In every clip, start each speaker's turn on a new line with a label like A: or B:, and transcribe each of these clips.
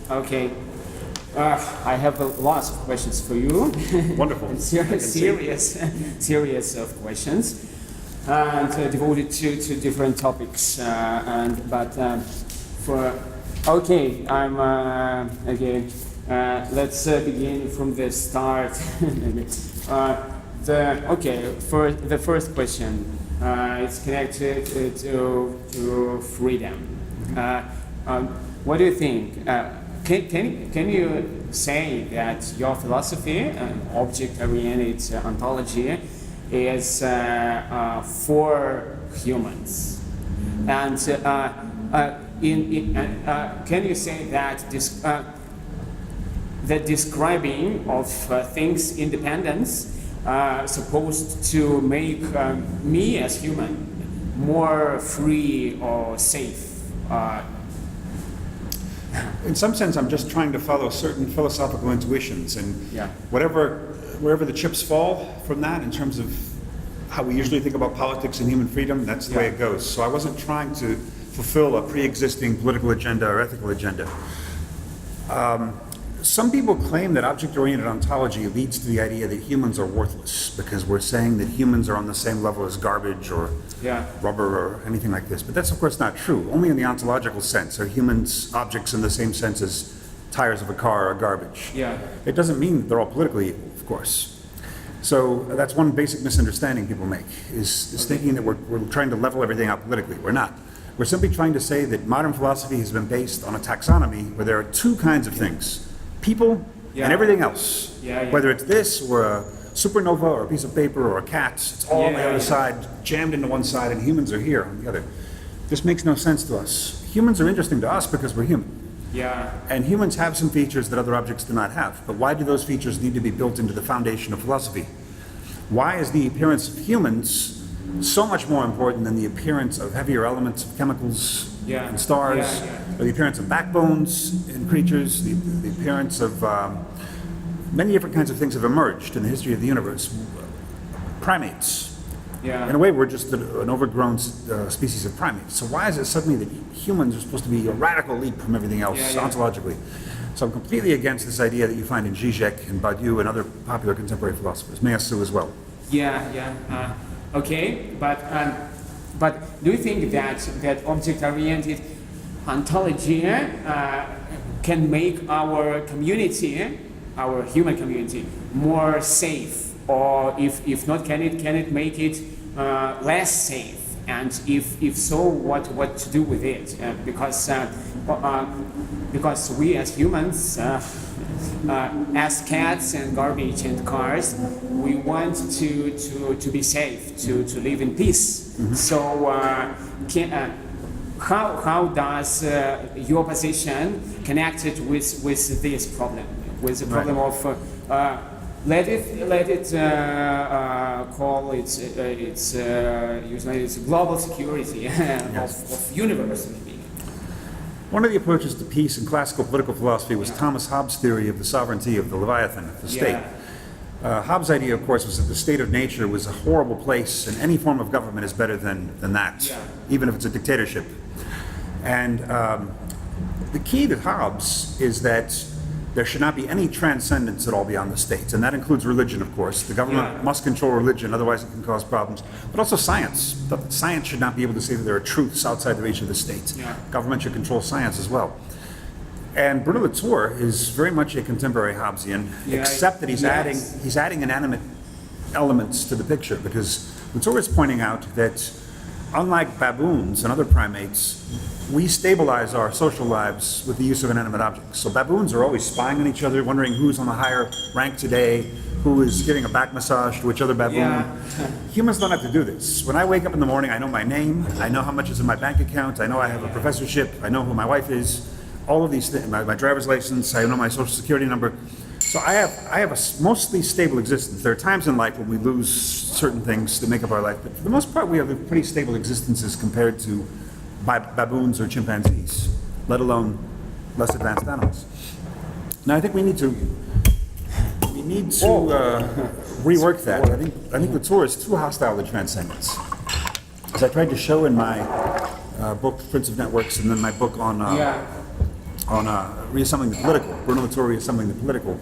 A: Okay. I have lots of questions for you.
B: Wonderful.
A: Series of questions, and devoted to different topics. Let's begin from the start. For the first question, it's connected to freedom. What do you think? Can you say that your philosophy, object-oriented ontology, is for humans? And can you say that the describing of things independence supposed to make me as human more free or safe?
B: In some sense, I'm just trying to follow certain philosophical intuitions, and wherever the chips fall from that, in terms of how we usually think about politics and human freedom, that's the way it goes. So I wasn't trying to fulfill a pre-existing political agenda or ethical agenda. Some people claim that object-oriented ontology leads to the idea that humans are worthless because we're saying that humans are on the same level as garbage or rubber or anything like this. But that's of course not true. Only in the ontological sense are humans objects in the same sense as tires of a car are garbage. It doesn't mean that they're all politically equal, of course. So that's one basic misunderstanding people make, is thinking that we're trying to level everything out politically. We're not. We're simply trying to say that modern philosophy has been based on a taxonomy where there are two kinds of things: people and everything else. Whether it's this or a supernova or a piece of paper or a cat, it's all on the other side, jammed into one side, and humans are here on the other. This makes no sense to us. Humans are interesting to us because we're human. And humans have some features that other objects do not have. But why do those features need to be built into the foundation of philosophy? Why is the appearance of humans so much more important than the appearance of heavier elements of chemicals and stars, or the appearance of backbones in creatures, the appearance of many different kinds of things have emerged in the history of the universe. Primates. In a way, we're just an overgrown species of primates. So why is it suddenly that humans are supposed to be a radical leap from everything else ontologically? So I'm completely against this idea that you find in Zizek and Badiou and other popular contemporary philosophers, Meyyasu as well.
A: Okay, but do you think that object-oriented ontology can make our community, our human community, more safe, or if not, can it make it less safe? And if so, what to do with it? Because we as humans, as cats and garbage and cars, we want to be safe, to live in peace. So how does your position connected with this problem, with the problem of let it call it's usually it's global security of universe maybe.
B: One of the approaches to peace in classical political philosophy was Thomas Hobbes' theory of the sovereignty of the Leviathan, the state. Hobbes' idea, of course, was that the state of nature was a horrible place, and any form of government is better than that, even if it's a dictatorship. And the key to Hobbes is that there should not be any transcendence at all beyond the state, and that includes religion, of course. The government must control religion, otherwise it can cause problems. But also science. Science should not be able to say that there are truths outside the reach of the state. Government should control science as well. And Bruno Latour is very much a contemporary Hobbesian, except that he's adding inanimate elements to the picture, because Latour is pointing out that unlike baboons and other primates, we stabilize our social lives with the use of inanimate objects. So baboons are always spying on each other, wondering who's on the higher rank today, who is giving a back massage to which other baboon. Humans don't have to do this. When I wake up in the morning, I know my name, I know how much is in my bank account, I know I have a professorship, I know who my wife is, all of these things, my driver's license, I know my social security number. So I have a mostly stable existence. There are times in life when we lose certain things that make up our life, but for the most part we have pretty stable existences compared to baboons or chimpanzees, let less advanced animals. Now I think we need to rework that. I think Latour is too hostile to transcendence. As I tried to show in my book Prince of Networks, and then my book on on reassembling the political, Bruno Latour reassembling the political.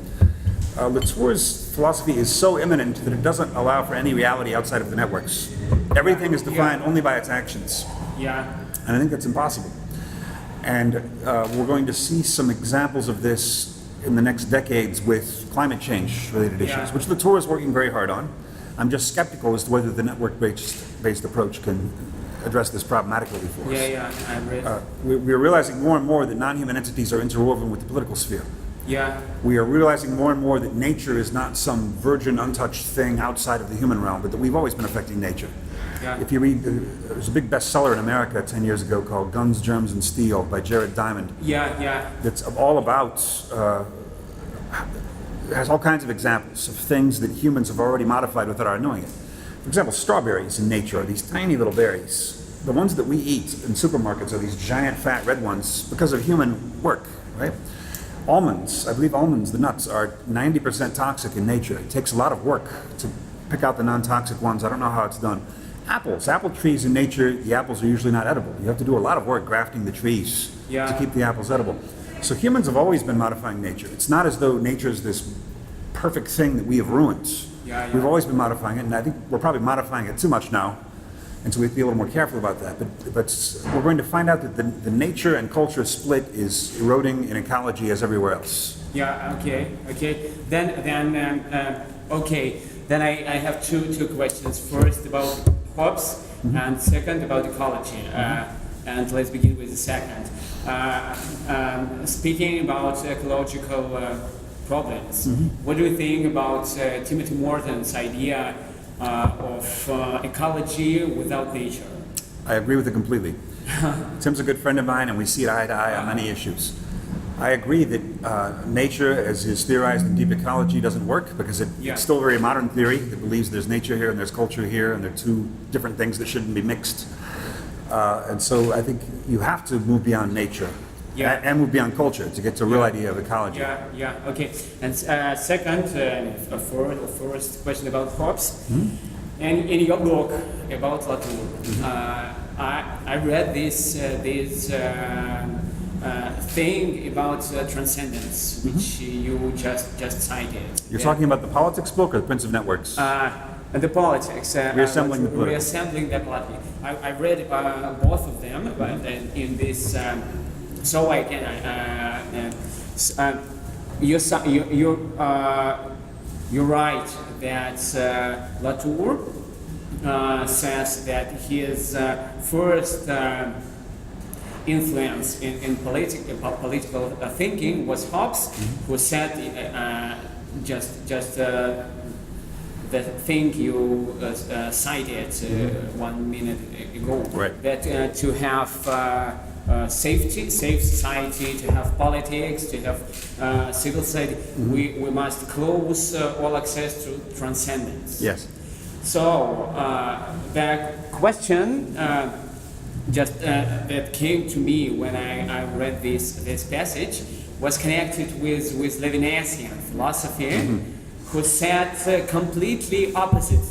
B: Latour's philosophy is so immanent that it doesn't allow for any reality outside of the networks. Everything is defined only by its actions.
A: Yeah.
B: And I think that's impossible. And we're going to see some examples of this in the next decades with climate change related issues, which Latour is working very hard on. I'm just skeptical as to whether the network-based approach can address this problem adequately for us.
A: I agree.
B: We're realizing more and more that non-human entities are interwoven with the political sphere.
A: Yeah.
B: We are realizing more and more that nature is not some virgin, untouched thing outside of the human realm, but that we've always been affecting nature.
A: Yeah.
B: If you read, there's a big bestseller in America 10 years ago called Guns, Germs, and Steel by Jared Diamond.
A: Yeah.
B: That's all about, has all kinds of examples of things that humans have already modified without our knowing it. For example, strawberries in nature are these tiny little berries. The ones that we eat in supermarkets are these giant fat red ones because of human work, right? Almonds, I believe almonds, the nuts, are 90% toxic in nature. It takes a lot of work to pick out the non-toxic ones. I don't know how it's done. Apples, apple trees in nature, the apples are usually not edible. You have to do a lot of work grafting the trees to keep the apples edible. So humans have always been modifying nature. It's not as though nature is this perfect thing that we have ruined. We've always been modifying it, and I think we're probably modifying it too much now. And so we have to be a little more careful about that. But we're going to find out that the nature and culture split is eroding in ecology as everywhere else.
A: Yeah. Okay. Then I have two questions. First about Hobbes, and second about ecology. And let's begin with the second. Speaking about ecological problems, what do you think about Timothy Morton's idea of ecology without nature?
B: I agree with it completely. Tim's a good friend of mine, and we see it eye to eye on many issues. I agree that nature, as is theorized in deep ecology, doesn't work because it's still a very modern theory that believes there's nature here and there's culture here, and they're two different things that shouldn't be mixed. And so I think you have to move beyond nature and move beyond culture to get to a real idea of ecology.
A: Okay. And second, first question about Hobbes. And in your book about Latour, I read this thing about transcendence, which you just cited.
B: You're talking about the politics book or the Prince of Networks?
A: The politics.
B: Reassembling the political.
A: Reassembling the political. I read both of them, but in this, so I can. You're right that Latour says that his first influence in political thinking was Hobbes, who said just the thing you cited 1 minute ago, that to have safe society, to have politics, to have civil society, we must close all access to transcendence.
B: Yes.
A: So the question that came to me when I read this passage was connected with Levinasian philosophy, who said completely opposite,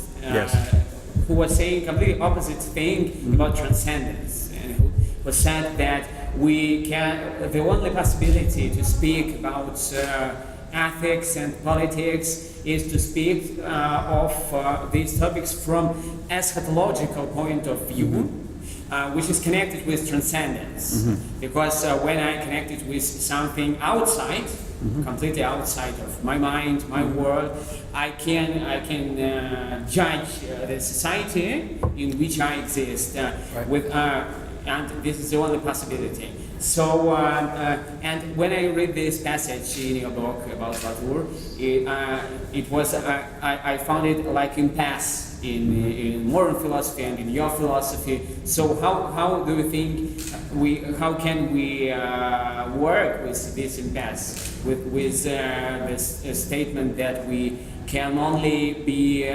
A: who was saying completely opposite thing about transcendence, and who said that the only possibility to speak about ethics and politics is to speak of these topics from eschatological point of view, which is connected with transcendence. Because when I connect it with something outside, completely outside of my mind, my world, I can judge the society in which I exist with, and this is the only possibility. So, and when I read this passage in your book about Latour, it was I found it like impasse in modern philosophy and in your philosophy. So how do you think how can we work with this impasse, with this statement that we can only be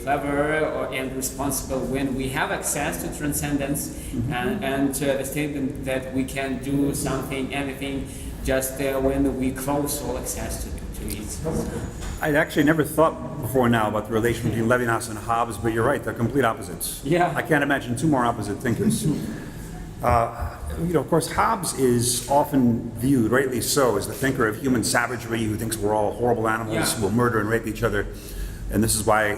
A: clever and responsible when we have access to transcendence, and the statement that we can do something, anything, just when we close all access to it.
B: I'd actually never thought before now about the relation between Levinas and Hobbes, but you're right, they're complete opposites.
A: Yeah.
B: I can't imagine two more opposite thinkers. Of course, Hobbes is often viewed, rightly so, as the thinker of human savagery who thinks we're all horrible animals who will murder and rape each other, and this is why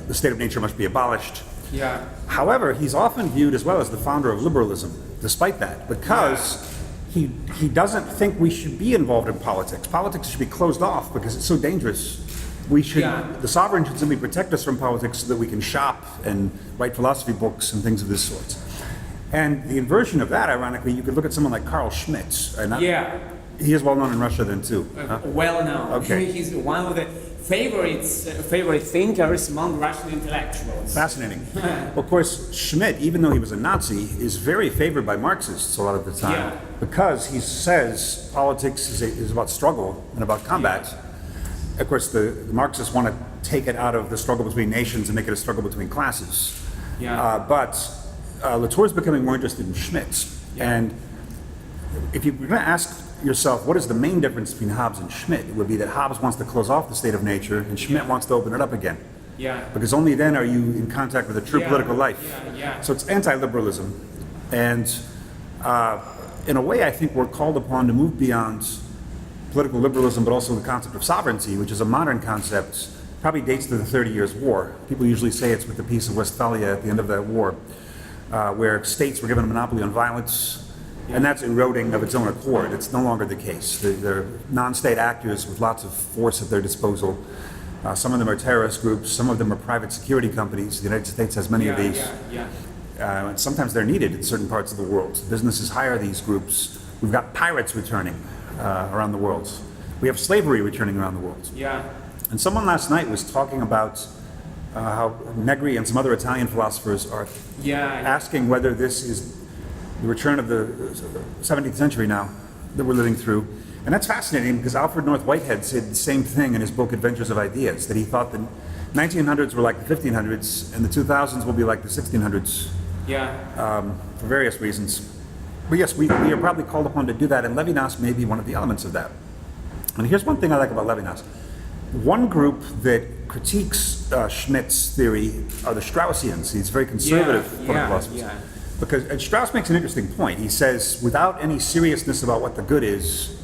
B: the state of nature must be abolished.
A: Yeah.
B: However, he's often viewed as well as the founder of liberalism, despite that, because he doesn't think we should be involved in politics. Politics should be closed off because it's so dangerous. The sovereign should simply protect us from politics so that we can shop and write philosophy books and things of this sort. And the inversion of that, ironically, you could look at someone like Carl Schmitt. He is well known in Russia then too.
A: Well known.
B: Okay.
A: He's one of the favorite thinkers among Russian intellectuals.
B: Fascinating. Well, of course, Schmitt, even though he was a Nazi, is very favored by Marxists a lot of the time because he says politics is about struggle and about combat. Of course, the Marxists want to take it out of the struggle between nations and make it a struggle between classes. But Latour is becoming more interested in Schmitt. And if you're going to ask yourself, what is the main difference between Hobbes and Schmitt? It would be that Hobbes wants to close off the state of nature and Schmitt wants to open it up again. Because only then are you in contact with a true political life. So it's anti-liberalism. And in a way, I think we're called upon to move beyond political liberalism, but also the concept of sovereignty, which is a modern concept, probably dates to the 30 Years' War. People usually say it's with the Peace of Westphalia at the end of that war, where states were given a monopoly on violence. And that's eroding of its own accord. It's no longer the case. They're non-state actors with lots of force at their disposal. Some of them are terrorist groups. Some of them are private security companies. The United States has many of these. And sometimes they're needed in certain parts of the world. Businesses hire these groups. We've got pirates returning around the world. We have slavery returning around the world. And someone last night was talking about how Negri and some other Italian philosophers are asking whether this is the return of the 17th century now that we're living through. And that's fascinating because Alfred North Whitehead said the same thing in his book Adventures of Ideas, that he thought the 1900s were like the 1500s and the 2000s will be like the 1600s for various reasons. But yes, we are probably called upon to do that, and Levinas may be one of the elements of that. And here's one thing I like about Levinas. One group that critiques Schmitt's theory are the Straussians, these very conservative philosophers. Because Strauss makes an interesting point. He says, without any seriousness about what the good is,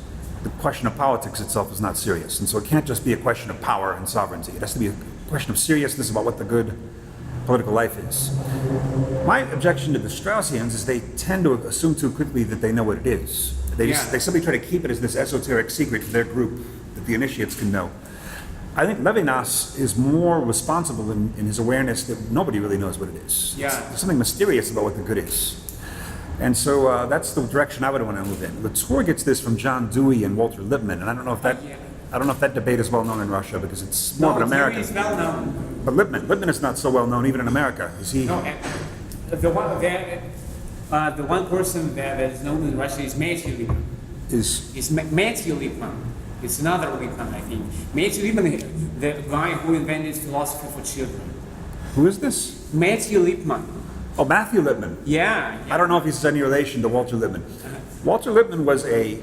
B: the question of politics itself is not serious. And so it can't just be a question of power and sovereignty. It has to be a question of seriousness about what the good political life is. My objection to the Straussians is they tend to assume too quickly that they know what it is. They simply try to keep it as this esoteric secret for their group that the initiates can know. I think Levinas is more responsible in his awareness that nobody really knows what it is. There's something mysterious about what the good is. And so that's the direction I would want to move in. Latour gets this from John Dewey and Walter Lippmann, and I don't know if that debate is well known in Russia because it's more of an American.
A: Dewey is well known.
B: But Lippmann is not so well known even in America. Is he?
A: No, the one person that is known in Russia is Matthew Lippmann. Is Matthew Lippmann. It's another Lippmann, I think. Matthew Lippmann, the guy who invented philosophy for children.
B: Who is this?
A: Matthew Lippmann.
B: Oh, Matthew Lippmann. I don't know if he's any relation to Walter Lippmann. Walter Lippmann was a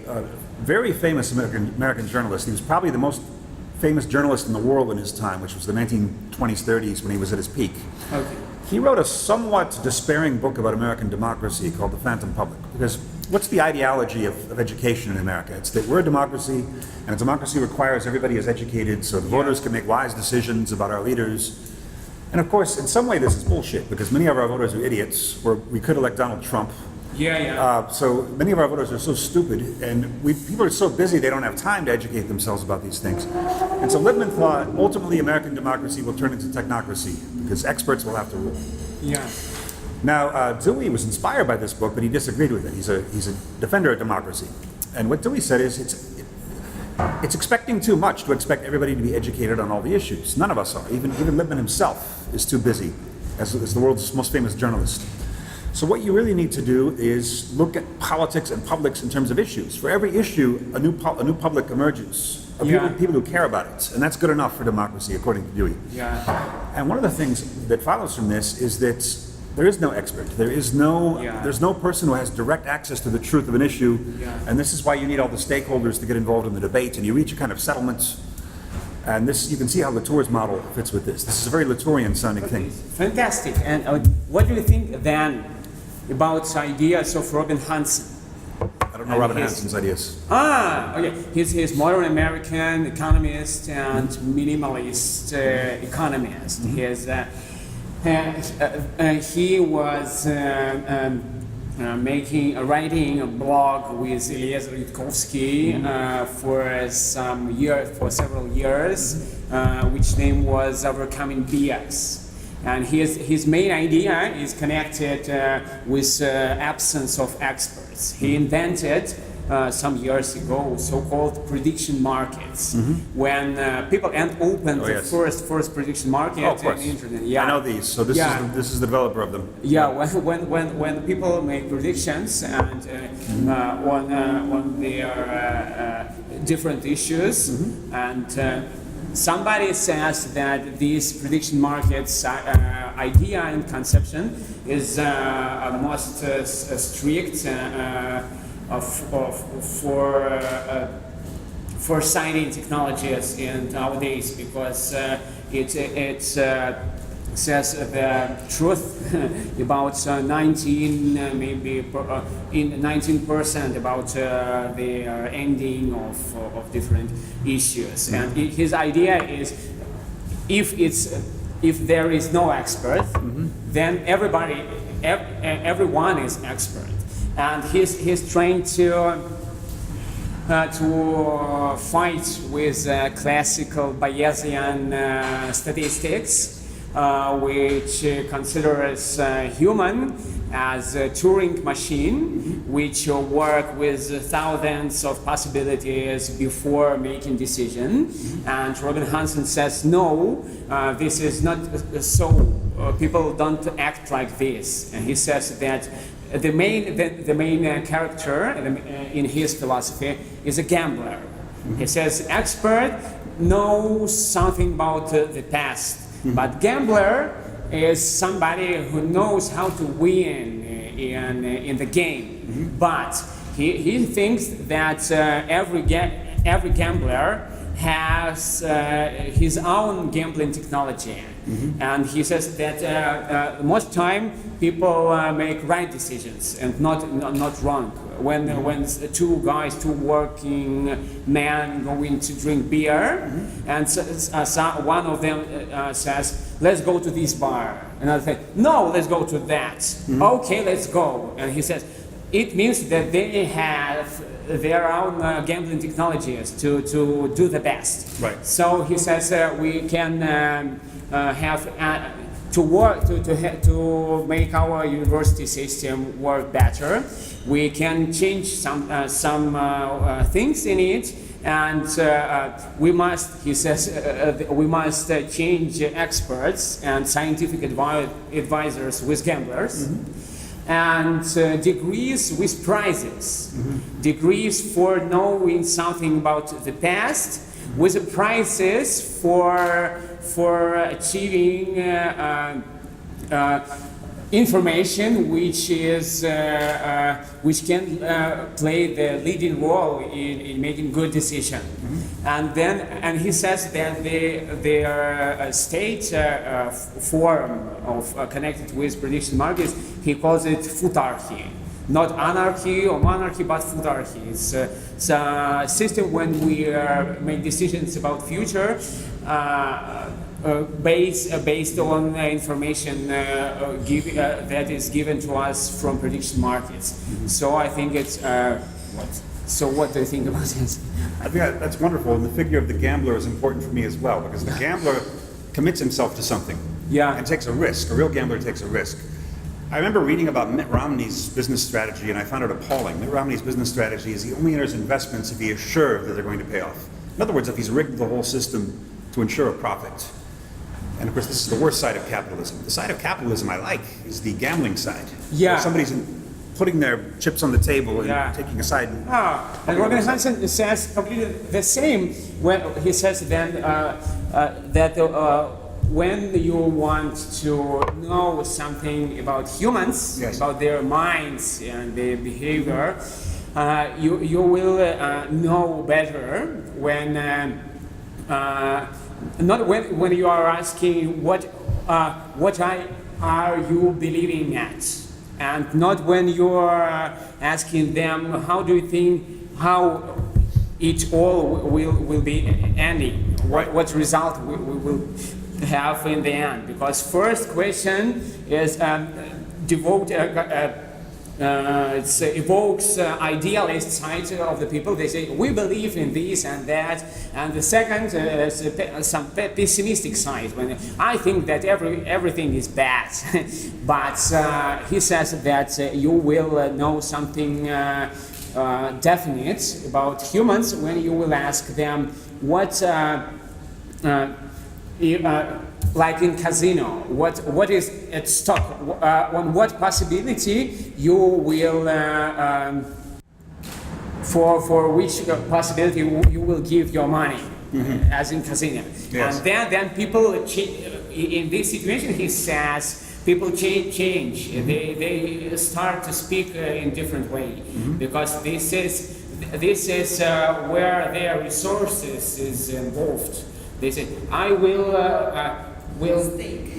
B: very famous American journalist. He was probably the most famous journalist in the world in his time, which was the 1920s, 30s when he was at his peak. He wrote a somewhat despairing book about American democracy called The Phantom Public. Because what's the ideology of education in America? It's that we're a democracy, and a democracy requires everybody is educated so the voters can make wise decisions about our leaders. And of course, in some way this is bullshit, because many of our voters are idiots, or we could elect Donald Trump. So many of our voters are so stupid, and people are so busy they don't have time to educate themselves about these things. And so Lippmann thought, ultimately American democracy will turn into technocracy, because experts will have to rule. Now, Dewey was inspired by this book, but he disagreed with it. He's a defender of democracy. And what Dewey said is, it's expecting too much to expect everybody to be educated on all the issues. None of us are. Even Lippmann himself is too busy as the world's most famous journalist. So what you really need to do is look at politics and publics in terms of issues. For every issue, a new public emerges of people who care about it. And that's good enough for democracy, according to Dewey. And one of the things that follows from this is that there is no expert. There's no person who has direct access to the truth of an issue. And this is why you need all the stakeholders to get involved in the debate, and you reach a kind of settlement. And this, you can see how Latour's model fits with this. This is a very Latourian sounding thing.
A: Fantastic. And what do you think then about ideas of Robin Hanson.
B: I don't know Robin Hanson's ideas.
A: Okay. He's modern American economist and minimalist economist. He was writing a blog with Eliezer Yudkowsky for several years, which name was Overcoming Bias. And his main idea is connected with absence of experts. He invented some years ago so-called prediction markets, when people opened the first prediction market on the internet.
B: I know these. So this is the developer of them.
A: Yeah, when people make predictions and on their different issues, and somebody says that these prediction markets idea and conception is most strict for science technologies in nowadays, because it says the truth about 19% about the ending of different issues. And his idea is, if there is no expert, then everyone is expert. And he's trying to fight with classical Bayesian statistics, which considers human as a Turing machine, which work with thousands of possibilities before making decision. And Robin Hanson says, no, this is not so. People don't act like this. And he says that the main character in his philosophy is a gambler. He says expert knows something about the past, but gambler is somebody who knows how to win in the game. But he thinks that every gambler has his own gambling technology. And he says that most time people make right decisions and not wrong. When two working men going to drink beer, and one of them says, let's go to this bar. Another says, no, let's go to that. Okay, let's go. And he says, it means that they have their own gambling technologies to do the best.
B: Right.
A: So he says we can have to make our university system work better. We can change some things in it, and we must, he says, we must change experts and scientific advisors with gamblers. And degrees with prizes. Degrees for knowing something about the past, with prizes for achieving information which can play the leading role in making good decision. And he says that their state form of connected with prediction markets, he calls it footarchy. Not anarchy or monarchy, but footarchy. It's a system when we make decisions about future based on information that is given to us from prediction markets. So I think it's So what do you think about this?
B: I think that's wonderful, and the figure of the gambler is important for me as well, because the gambler commits himself to something and takes a risk. A real gambler takes a risk. I remember reading about Mitt Romney's business strategy, and I found it appalling. Mitt Romney's business strategy is he only enters investments if he is sure that they're going to pay off. In other words, if he's rigged the whole system to ensure a profit. And of course, this is the worst side of capitalism. The side of capitalism I like is the gambling side.
A: Yeah.
B: Where somebody's putting their chips on the table and taking a side.
A: And Robin Hanson says completely the same when he says then that when you want to know something about humans, about their minds and their behavior, you will know better when not when you are asking what are you believing at, and not when you're asking them how do you think how it all will be ending, what result we will have in the end. Because first question is it evokes idealist side of the people. They say we believe in this and that, and the second is some pessimistic side when I think that everything is bad. But he says that you will know something definite about humans when you will ask them what like in casino, what is at stock, on what possibility you will, for which possibility you will give your money, as in casino.
B: Yes.
A: And then people, in this situation, he says, people change. They start to speak in different way, because this is where their resources is involved. They say, I will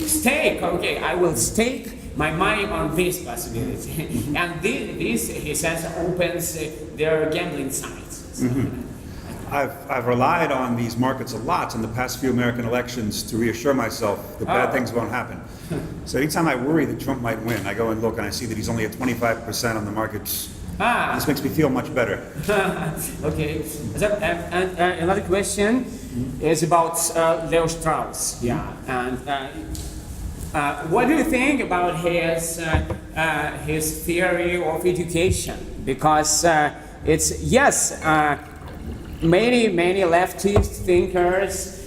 A: stake. Okay, I will stake my money on this possibility, and this he says opens their gambling sites.
B: I've relied on these markets a lot in the past few American elections to reassure myself that bad things won't happen. So anytime I worry that Trump might win, I go and look and I see that he's only at 25% on the markets. This makes me feel much better.
A: Okay. And another question is about Leo Strauss. Yeah. And what do you think about his theory of education? Because it's many leftist thinkers,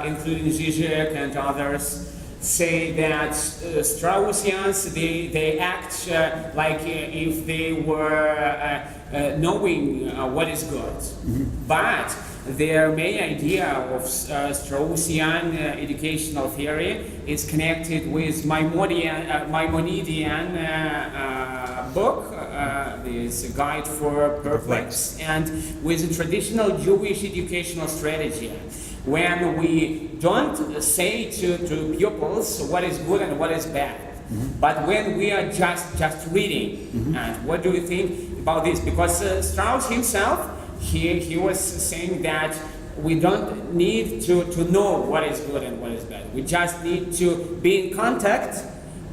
A: including Zizek and others, say that Straussians they act like if they were knowing what is good, but their main idea of Straussian educational theory is connected with Maimonidean book, this Guide for Perplexed, and with a traditional Jewish educational strategy, when we don't say to pupils what is good and what is bad, but when we are just reading. And what do you think about this? Because Strauss himself, he was saying that we don't need to know what is good and what is bad. We just need to be in contact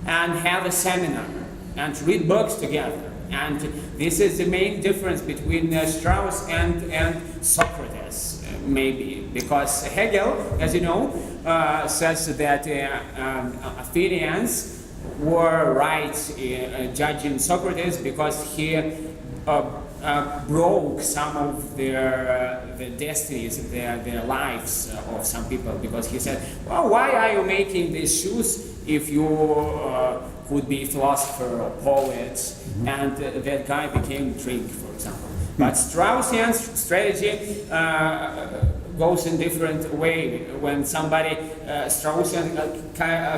A: and have a seminar and read books together. And this is the main difference between Strauss and Socrates, maybe. Because Hegel, as you know, says that Athenians were right judging Socrates because he broke some of the destinies, their lives of some people, because he said, well, why are you making these shoes if you could be a philosopher or poet? And that guy became drink, for example. But Straussian strategy goes in different way. When somebody Straussian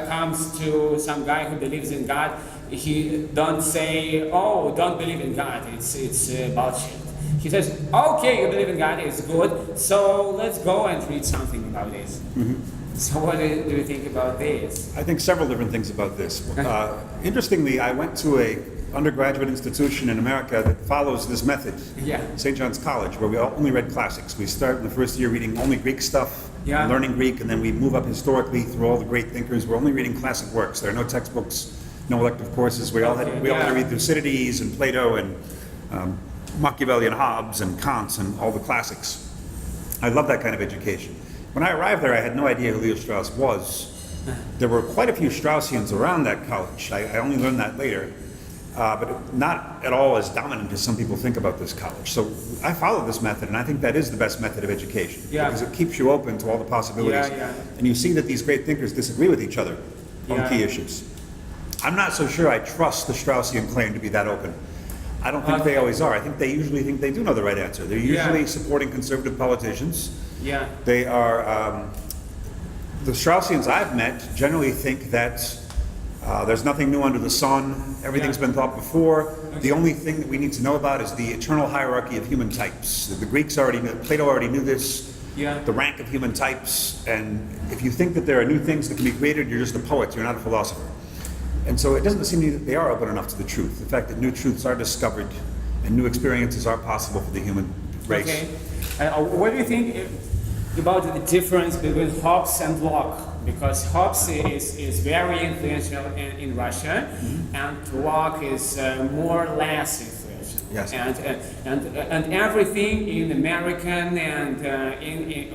A: comes to some guy who believes in God, he don't say, oh, don't believe in God, it's bullshit. He says, okay, you believe in God, it's good, so let's go and read something about this. So what do you think about this?
B: I think several different things about this. Interestingly, I went to a undergraduate institution in America that follows this method, St. John's College, where we only read classics. We start in the first year reading only Greek stuff, learning Greek, and then we move up historically through all the great thinkers. We're only reading classic works. There are no textbooks, no elective courses. We all had to read Thucydides and Plato and Machiavelli and Hobbes and Kant and all the classics. I love that kind of education. When I arrived there, I had no idea who Leo Strauss was. There were quite a few Straussians around that college. I only learned that later. But not at all as dominant as some people think about this college. So I follow this method, and I think that is the best method of education, because it keeps you open to all the possibilities. And you see that these great thinkers disagree with each other on key issues. I'm not so sure I trust the Straussian claim to be that open. I don't think they always are. I think they usually think they do know the right answer. They're usually supporting conservative politicians. They are, the Straussians I've met generally think that there's nothing new under the sun. Everything's been thought before. The only thing that we need to know about is the eternal hierarchy of human types. The Greeks already knew, Plato already knew this, the rank of human types. And if you think that there are new things that can be created, you're just a poet, you're not a philosopher. And so it doesn't seem to me that they are open enough to the truth. The fact that new truths are discovered and new experiences are possible for the human race.
A: Okay. What do you think about the difference between Hobbes and Locke? Because Hobbes is very influential in Russia, and Locke is more or less influential.
B: Yes.
A: And everything in American and in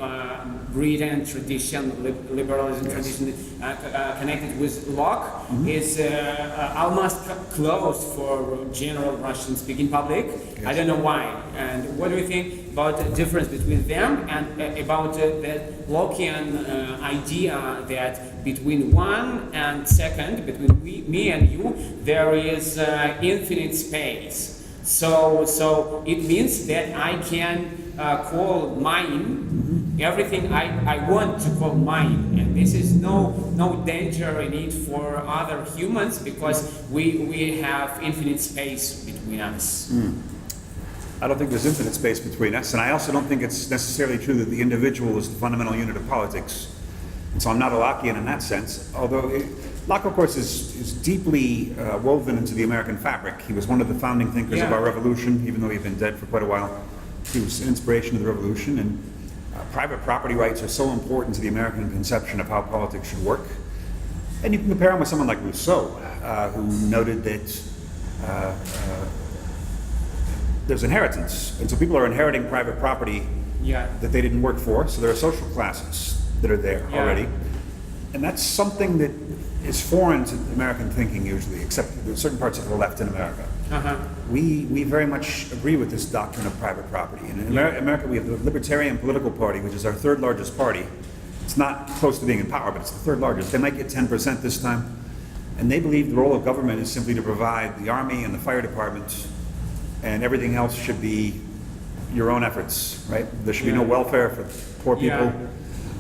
A: Britain tradition, liberalism tradition connected with Locke is almost closed for general Russian-speaking public. Yes. I don't know why. And what do you think about the difference between them and about the Lockean idea that between one and second, between me and you, there is infinite space. So it means that I can call mine everything I want to call mine, and this is no danger in it for other humans because we have infinite space between us.
B: I don't think there's infinite space between us, and I also don't think it's necessarily true that the individual is the fundamental unit of politics. And so I'm not a Lockean in that sense, although Locke, of course, is deeply woven into the American fabric. He was one of the founding thinkers of our revolution, even though he'd been dead for quite a while. He was an inspiration of the revolution, and private property rights are so important to the American conception of how politics should work. And you can compare him with someone like Rousseau, who noted that there's inheritance, and so people are inheriting private property that they didn't work for, so there are social classes that are there already. And that's something that is foreign to American thinking usually, except in certain parts of the left in America. We very much agree with this doctrine of private property. And in America we have the Libertarian Political Party, which is our third largest party. It's not close to being in power, but it's the third largest. They might get 10% this time. And they believe the role of government is simply to provide the army and the fire department, and everything else should be your own efforts, right? There should be no welfare for poor people.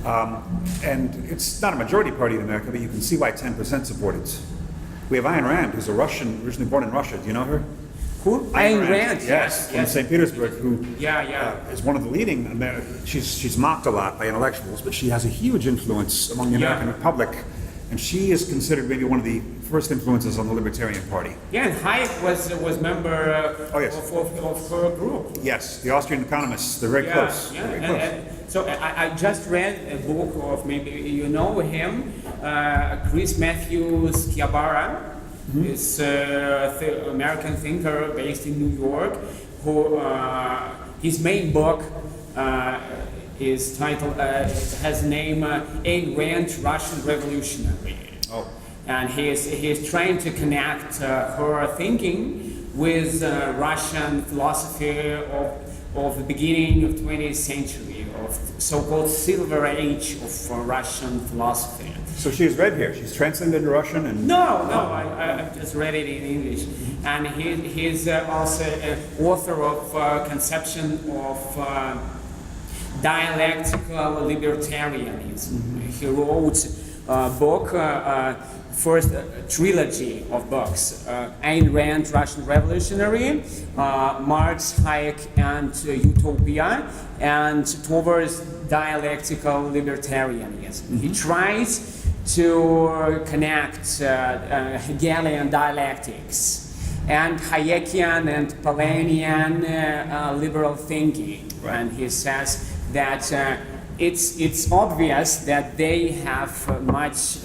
B: And it's not a majority party in America, but you can see why 10% support it. We have Ayn Rand, who's a Russian, originally born in Russia. Do you know her?
A: Who? Ayn Rand?
B: Yes, from St. Petersburg, who is one of the leading, she's mocked a lot by intellectuals, but she has a huge influence among the American public, and she is considered maybe one of the first influences on the Libertarian Party.
A: Yeah, and Hayek was member of her group.
B: Yes, the Austrian economists, they're very close.
A: Yeah.
B: Very close.
A: So I just read a book of, maybe you know him, Chris Matthews Chiabara. Is American thinker based in New York, who his main book is titled, has the name Ayn Rand, Russian Revolutionary. Oh. And he is trying to connect her thinking with Russian philosophy of the beginning of 20th century, of so-called silver age of Russian philosophy.
B: So she's read here. She's translated into Russian and
A: no, I just read it in English. And he's also an author of conception of dialectical libertarianism. He wrote a book, first trilogy of books: Ayn Rand, Russian Revolutionary, Marx, Hayek, and Utopia, and towards dialectical libertarianism. He tries to connect Hegelian dialectics and Hayekian and Palanian liberal thinking. Right. And he says that it's obvious that they have much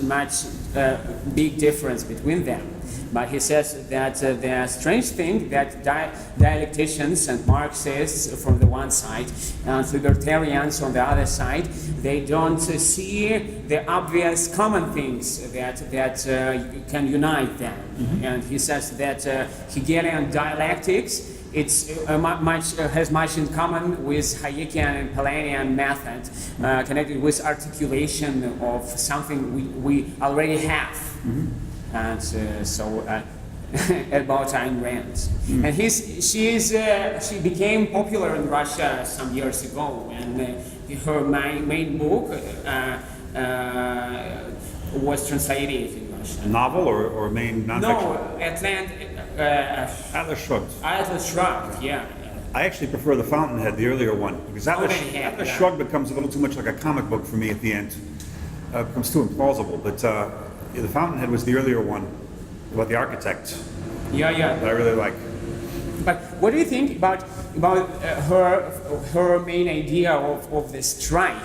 A: big difference between them. But he says that the strange thing that dialecticians and Marxists from the one side and libertarians on the other side, they don't see the obvious common things that can unite them. And he says that Hegelian dialectics has much in common with Hayekian and Palanian method, connected with articulation of something we already have. And so about Ayn Rand, and she became popular in Russia some years ago, and her main book was translated in Russian.
B: A novel or main nonfiction?
A: No,
B: Atlas Shrugged.
A: Atlas Shrugged, yeah.
B: I actually prefer The Fountainhead, the earlier one, because Atlas Shrugged becomes a little too much like a comic book for me at the end. It becomes too implausible, but The Fountainhead was the earlier one, about the architect
A: Yeah, yeah.
B: that I really like.
A: But what do you think about her main idea of the strike?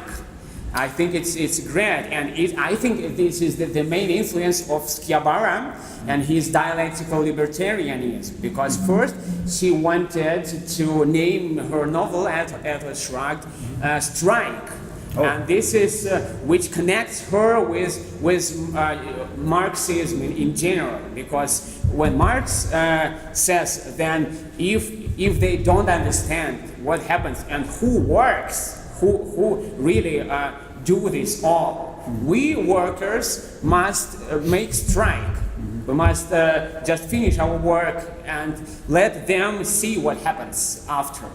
A: I think it's great, and I think this is the main influence of Schiavara and his dialectical libertarianism. Because first she wanted to name her novel Atlas Shrugged Strike. Oh. And this is which connects her with Marxism in general, because when Marx says then if they don't understand what happens and who works, who really do this all, we workers must make strike. We must just finish our work and let them see what happens after.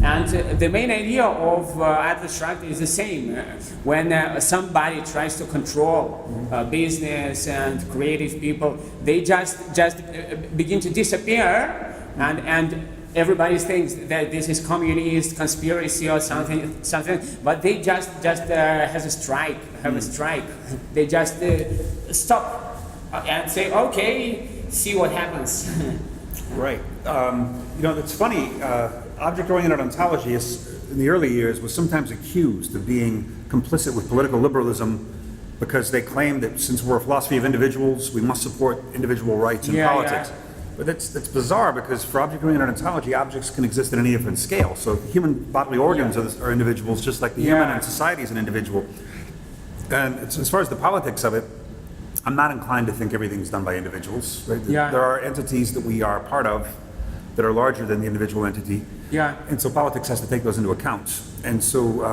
A: And the main idea of Atlas Shrugged is the same. When somebody tries to control business and creative people, they just begin to disappear, and everybody thinks that this is communist conspiracy or something. But they just have a strike. They just stop and say, okay, see what happens.
B: Right. It's funny. Object-oriented ontology in the early years was sometimes accused of being complicit with political liberalism because they claimed that since we're a philosophy of individuals, we must support individual rights in politics. Yeah. But that's bizarre, because for object-oriented ontology, objects can exist at any different scale. So human bodily organs are individuals, just like the human, and society is an individual. And as far as the politics of it, I'm not inclined to think everything's done by individuals. Right? There are entities that we are part of that are larger than the individual entity.
A: Yeah.
B: And so politics has to take those into account. And so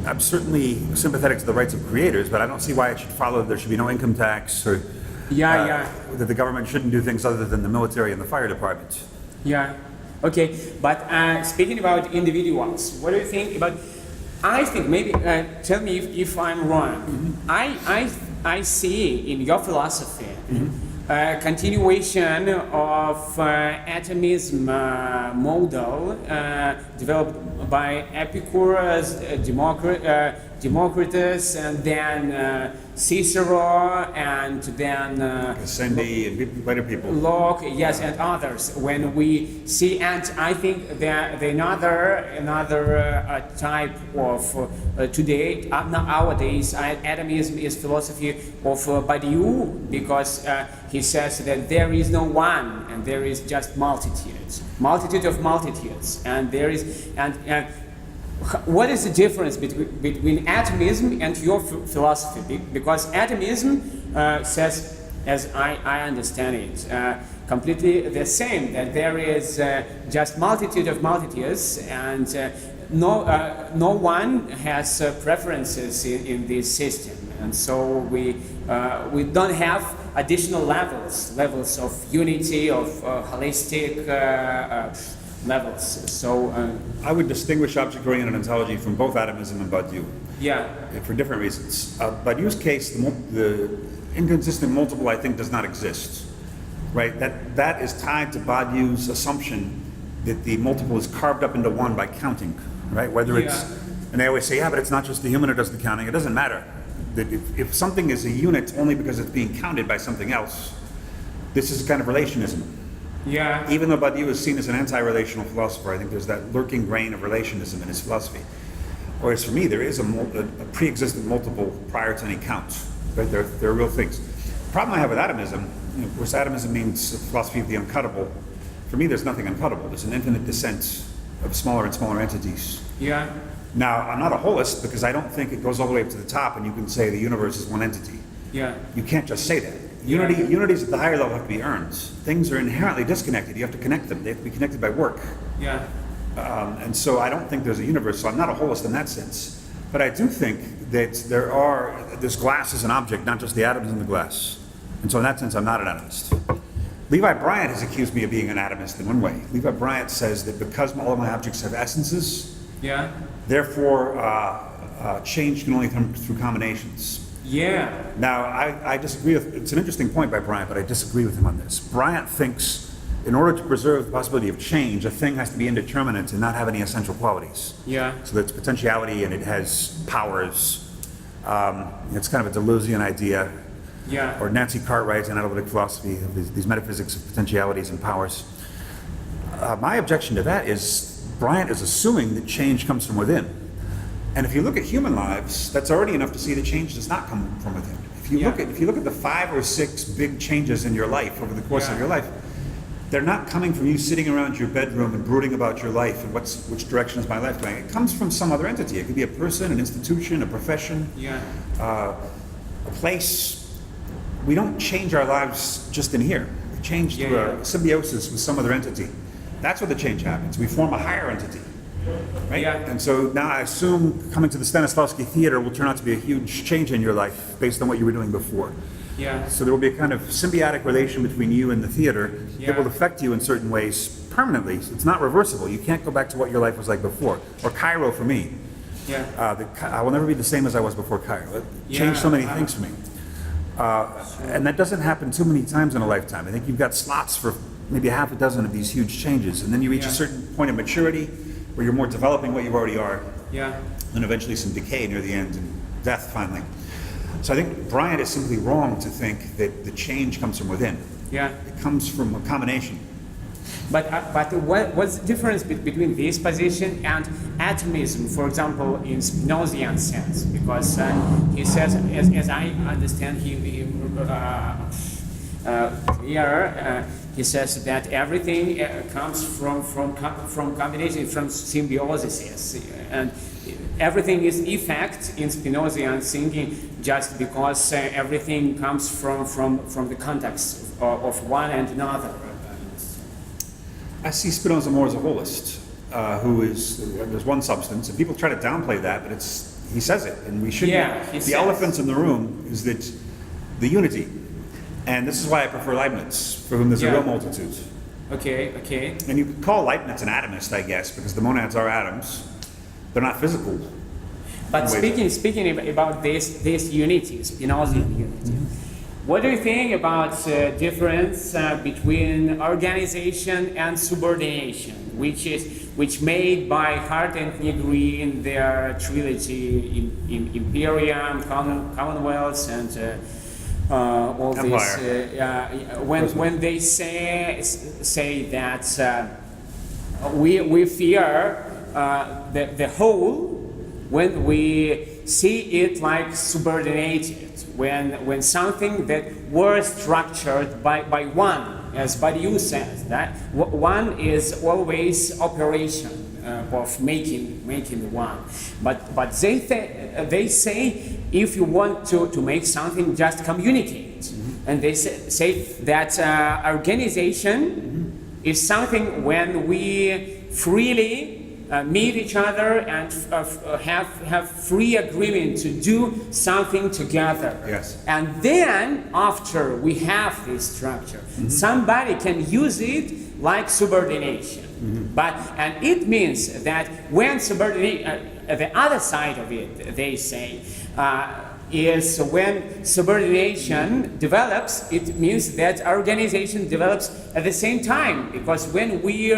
B: I'm certainly sympathetic to the rights of creators, but I don't see why it should follow that there should be no income tax, or that the government shouldn't do things other than the military and the fire department.
A: Yeah. Okay. But speaking about individuals, what do you think about? I think maybe tell me if I'm wrong. Mm-hmm. I see in your philosophy. Mm-hmm. Continuation of atomism model developed by Epicurus, Democritus, and then Cicero, and then
B: Gassendi and later people.
A: Locke, yes, and others. When we see, and I think that another type of today, nowadays, atomism is philosophy of Badiou, because he says that there is no one, and there is just multitude of multitudes, and there is and what is the difference between atomism and your philosophy? Because atomism says, as I understand it, completely the same, that there is just multitude of multitudes, and no one has preferences in this system, and so we don't have additional levels of unity, of holistic levels. So
B: I would distinguish object-oriented ontology from both atomism and Badiou.
A: Yeah.
B: For different reasons. Badiou's case, the inconsistent multiple, I think, does not exist. Right. That is tied to Badiou's assumption that the multiple is carved up into one by counting. Right. Whether it's, and they always say, yeah, but it's not just the human who does the counting. It doesn't matter. That if something is a unit only because it's being counted by something else, this is a kind of relationism.
A: Yeah.
B: Even though Badiou is seen as an anti-relational philosopher, I think there's that lurking grain of relationism in his philosophy. Whereas for me, there is a pre-existent multiple prior to any count. Right? There are real things. The problem I have with atomism, of course, atomism means a philosophy of the uncuttable. For me, there's nothing uncuttable. There's an infinite descent of smaller and smaller entities.
A: Yeah.
B: Now, I'm not a holist, because I don't think it goes all the way up to the top and you can say the universe is one entity.
A: Yeah.
B: You can't just say that. Unities at the higher level have to be earned. Things are inherently disconnected. You have to connect them. They have to be connected by work.
A: Yeah.
B: And so I don't think there's a universe. So I'm not a holist in that sense. But I do think that this glass is an object, not just the atoms in the glass. And so in that sense, I'm not an atomist. Levi Bryant has accused me of being an atomist in one way. Levi Bryant says that because all of my objects have essences, therefore change can only come through combinations.
A: Yeah.
B: Now, I disagree with, it's an interesting point by Bryant, but I disagree with him on this. Bryant thinks in order to preserve the possibility of change, a thing has to be indeterminate and not have any essential qualities.
A: Yeah.
B: So that's potentiality and it has powers. It's kind of a Deleuzian idea.
A: Yeah.
B: Or Nancy Cartwright's analytic philosophy of these metaphysics of potentialities and powers. My objection to that is Bryant is assuming that change comes from within. And if you look at human lives, that's already enough to see that change does not come from within. If you look at the 5 or 6 big changes in your life over the course of your life, they're not coming from you sitting around your bedroom and brooding about your life and which direction is my life going. It comes from some other entity. It could be a person, an institution, a profession, a place. We don't change our lives just in here. We change through a symbiosis with some other entity. That's where the change happens. We form a higher entity. Right?
A: Yeah.
B: And so now I assume coming to the Stanislavski Theater will turn out to be a huge change in your life based on what you were doing before.
A: Yeah.
B: So there will be a kind of symbiotic relation between you and the theater that will affect you in certain ways permanently. It's not reversible. You can't go back to what your life was like before. Or Cairo for me.
A: Yeah.
B: I will never be the same as I was before Cairo. It changed so many things for me. And that doesn't happen too many times in a lifetime. I think you've got slots for maybe 6 of these huge changes. And then you reach a certain point of maturity where you're more developing what you already are.
A: Yeah.
B: And eventually some decay near the end and death finally. So I think Bryant is simply wrong to think that the change comes from within.
A: Yeah.
B: It comes from a combination.
A: But what's the difference between this position and atomism, for example, in Spinozian sense? Because he says, as I understand him here, he says that everything comes from combination, from symbiosis, and everything is effect in Spinozian thinking just because everything comes from the context of one and another.
B: I see Spinoza more as a holist, there's one substance, and people try to downplay that, but he says it, and we should. The elephant in the room is that the unity, and this is why I prefer Leibniz, for whom there's a real multitude.
A: Okay.
B: And you could call Leibniz an atomist, I guess, because the monads are atoms. They're not physical.
A: But speaking about this unity, Spinozian unity, what do you think about difference between organization and subordination, which made by Hart and Negri in their trilogy in Imperium, Commonwealth, and all
B: Empire.
A: This? When they say that we fear the whole when we see it like subordinated. When something that was structured by one, as Badiou says, that one is always operation of making one. But they say if you want to make something, just communicate. Mm-hmm. And they say that organization is something when we freely meet each other and have free agreement to do something together.
B: Yes.
A: And then after we have this structure, somebody can use it like subordination. And it means that when the other side of it, they say, is when subordination develops, it means that organization develops at the same time, because when we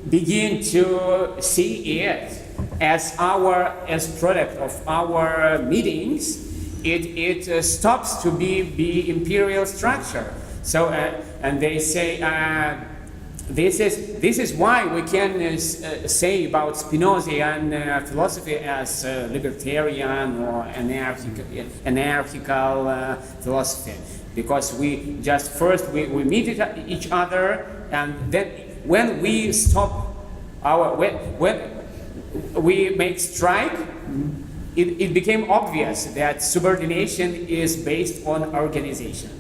A: begin to see it as product of our meetings, it stops to be imperial structure. So and they say this is why we can say about Spinozian philosophy as libertarian or anarchical philosophy, because we just first we meet each other, and then when we stop when we make strike, it became obvious that subordination is based on organization.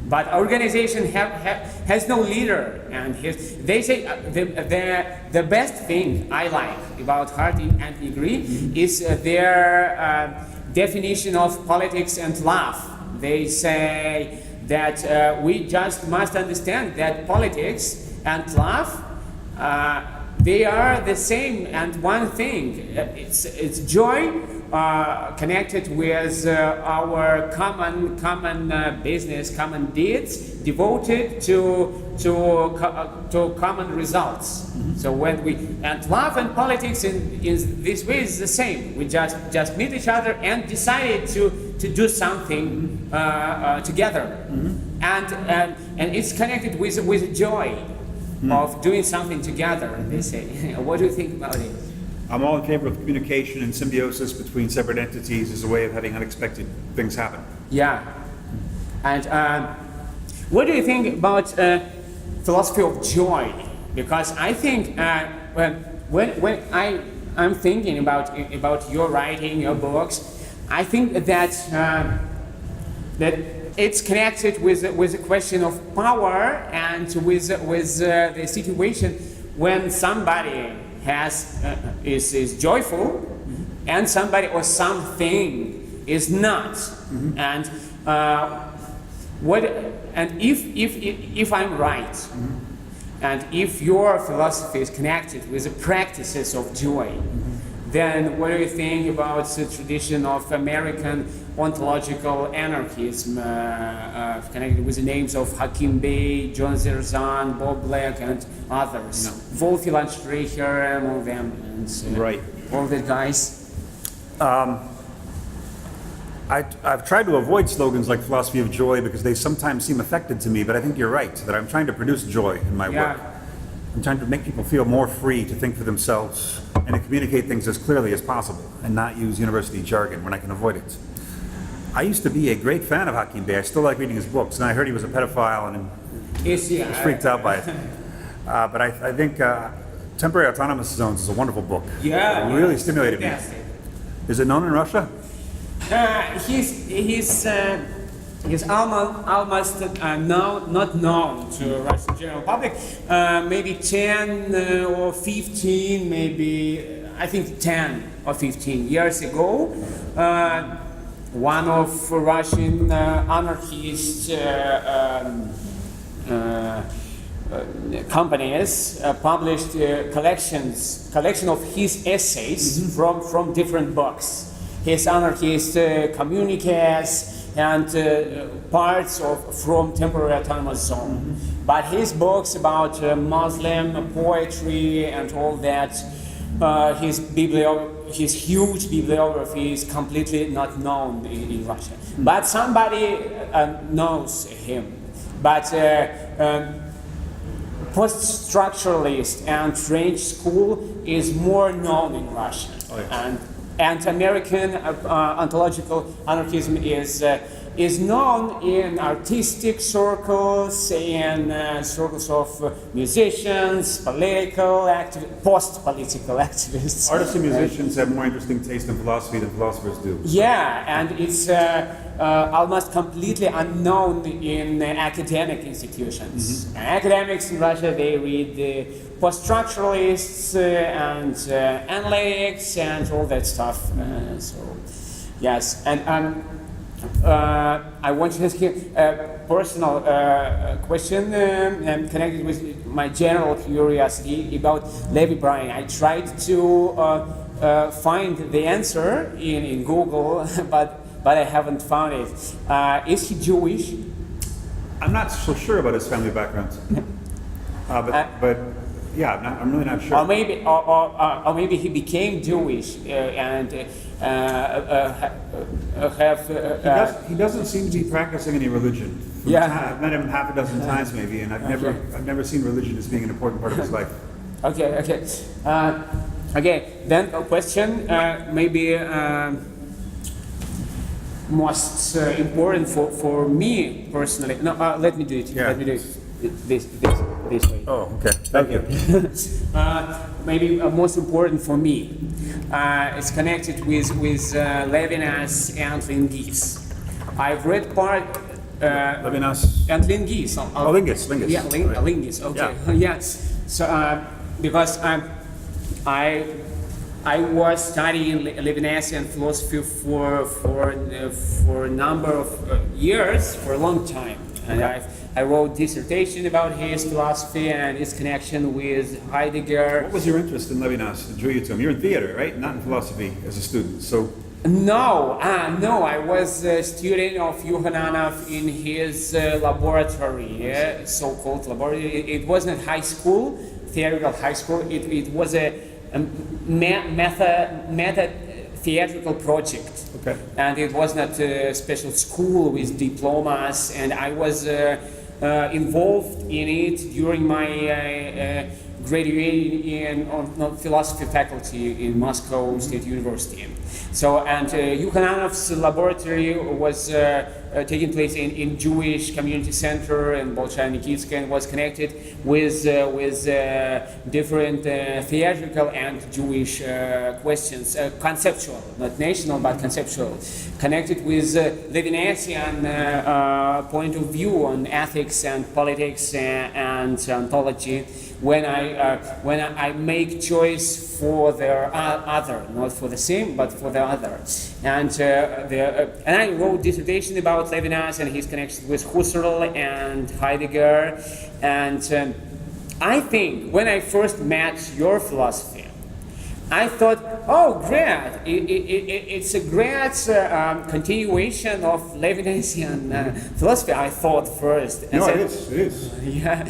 A: But organization has no leader, and they say the best thing I like about Hart and Negri is their definition of politics and love. They say that we just must understand that politics and love they are the same and one thing. It's joy connected with our common business, common deeds, devoted to common results. So when and love and politics in this way is the same. We just meet each other and decided to do something together, and it's connected with joy of doing something together. They say. What do you think about it?
B: I'm all in favor of communication and symbiosis between separate entities as a way of having unexpected things happen.
A: Yeah, and what do you think about philosophy of joy? Because I think when I'm thinking about your writing, your books, I think that that it's connected with the question of power and with the situation when somebody is joyful and somebody or something is not, and if I'm right. And if your philosophy is connected with the practices of joy, then what do you think about the tradition of American ontological anarchism, connected with the names of Hakim Bey, John Zerzan, Bob Black, and others? Wolf Streicher among them, and
B: Right.
A: all the guys.
B: I've tried to avoid slogans like philosophy of joy because they sometimes seem affected to me, but I think you're right, that I'm trying to produce joy in my work. I'm trying to make people feel more free to think for themselves and to communicate things as clearly as possible and not use university jargon when I can avoid it. I used to be a great fan of Hakim Bey. I still like reading his books, and I heard he was a pedophile and I was freaked out by it. But I think Temporary Autonomous Zones is a wonderful book.
A: Yeah.
B: It really stimulated me.
A: Fantastic.
B: Is it known in Russia?
A: He's almost not known to Russian general public. Maybe 10 or 15, maybe I think 10 or 15 years ago, one of Russian anarchist companies published collection of his essays from different books. His anarchist communiques and parts from temporary autonomous zone. But his books about Muslim poetry and all that, his huge bibliography is completely not known in Russia. But somebody knows him. But post-structuralist and French school is more known in Russia.
B: Oh, yes.
A: And American ontological anarchism is known in artistic circles, in circles of musicians, post-political activists.
B: Artists and musicians have more interesting taste in philosophy than philosophers do.
A: Yeah, and it's almost completely unknown in academic institutions. Academics in Russia, they read post-structuralists and analytics and all that stuff. So, yes, and I want to ask you a personal question connected with my general curiosity about Levi Brian. I tried to find the answer in Google, but I haven't found it. Is he Jewish?
B: I'm not so sure about his family background. But yeah, I'm really not sure.
A: Or maybe he became Jewish and
B: He doesn't seem to be practicing any religion. I've met him half a dozen times maybe, and I've never seen religion as being an important part of his life.
A: Okay. Then a question maybe most important for me personally. No, let me do it.
B: Yeah.
A: Let me do it this way.
B: Oh, okay. Thank you.
A: Maybe most important for me. It's connected with Levinas and Lingis. I've read part.
B: Levinas
A: And Lingis.
B: Lingis.
A: Yeah, Lingis. Okay.
B: Yeah.
A: Yes. So because I was studying Levinasian philosophy for a number of years, for a long time, and I wrote dissertation about his philosophy and his connection with Heidegger.
B: What was your interest in Levinas that drew you to him? You're in theater, right? Not in philosophy as a student. So
A: No, I was a student of Yohananov in his laboratory, so-called laboratory. It wasn't high school, theatrical high school. It was a method theatrical project.
B: Okay.
A: And it was not a special school with diplomas, and I was involved in it during my graduating on philosophy faculty in Moscow State University. So, and Yukhanov's laboratory was taking place in Jewish community center in Bolshaya Nikitska, and was connected with different theatrical and Jewish questions, conceptual, not national but conceptual, connected with Levinasian point of view on ethics and politics and ontology. When I make choice for the other, not for the same, but for the other, and I wrote dissertation about Levinas and his connection with Husserl and Heidegger, and I think when I first met your philosophy, I thought, oh, great! It's a great continuation of Levinasian philosophy. I thought first. And
B: No,
A: said,
B: it is.
A: yeah,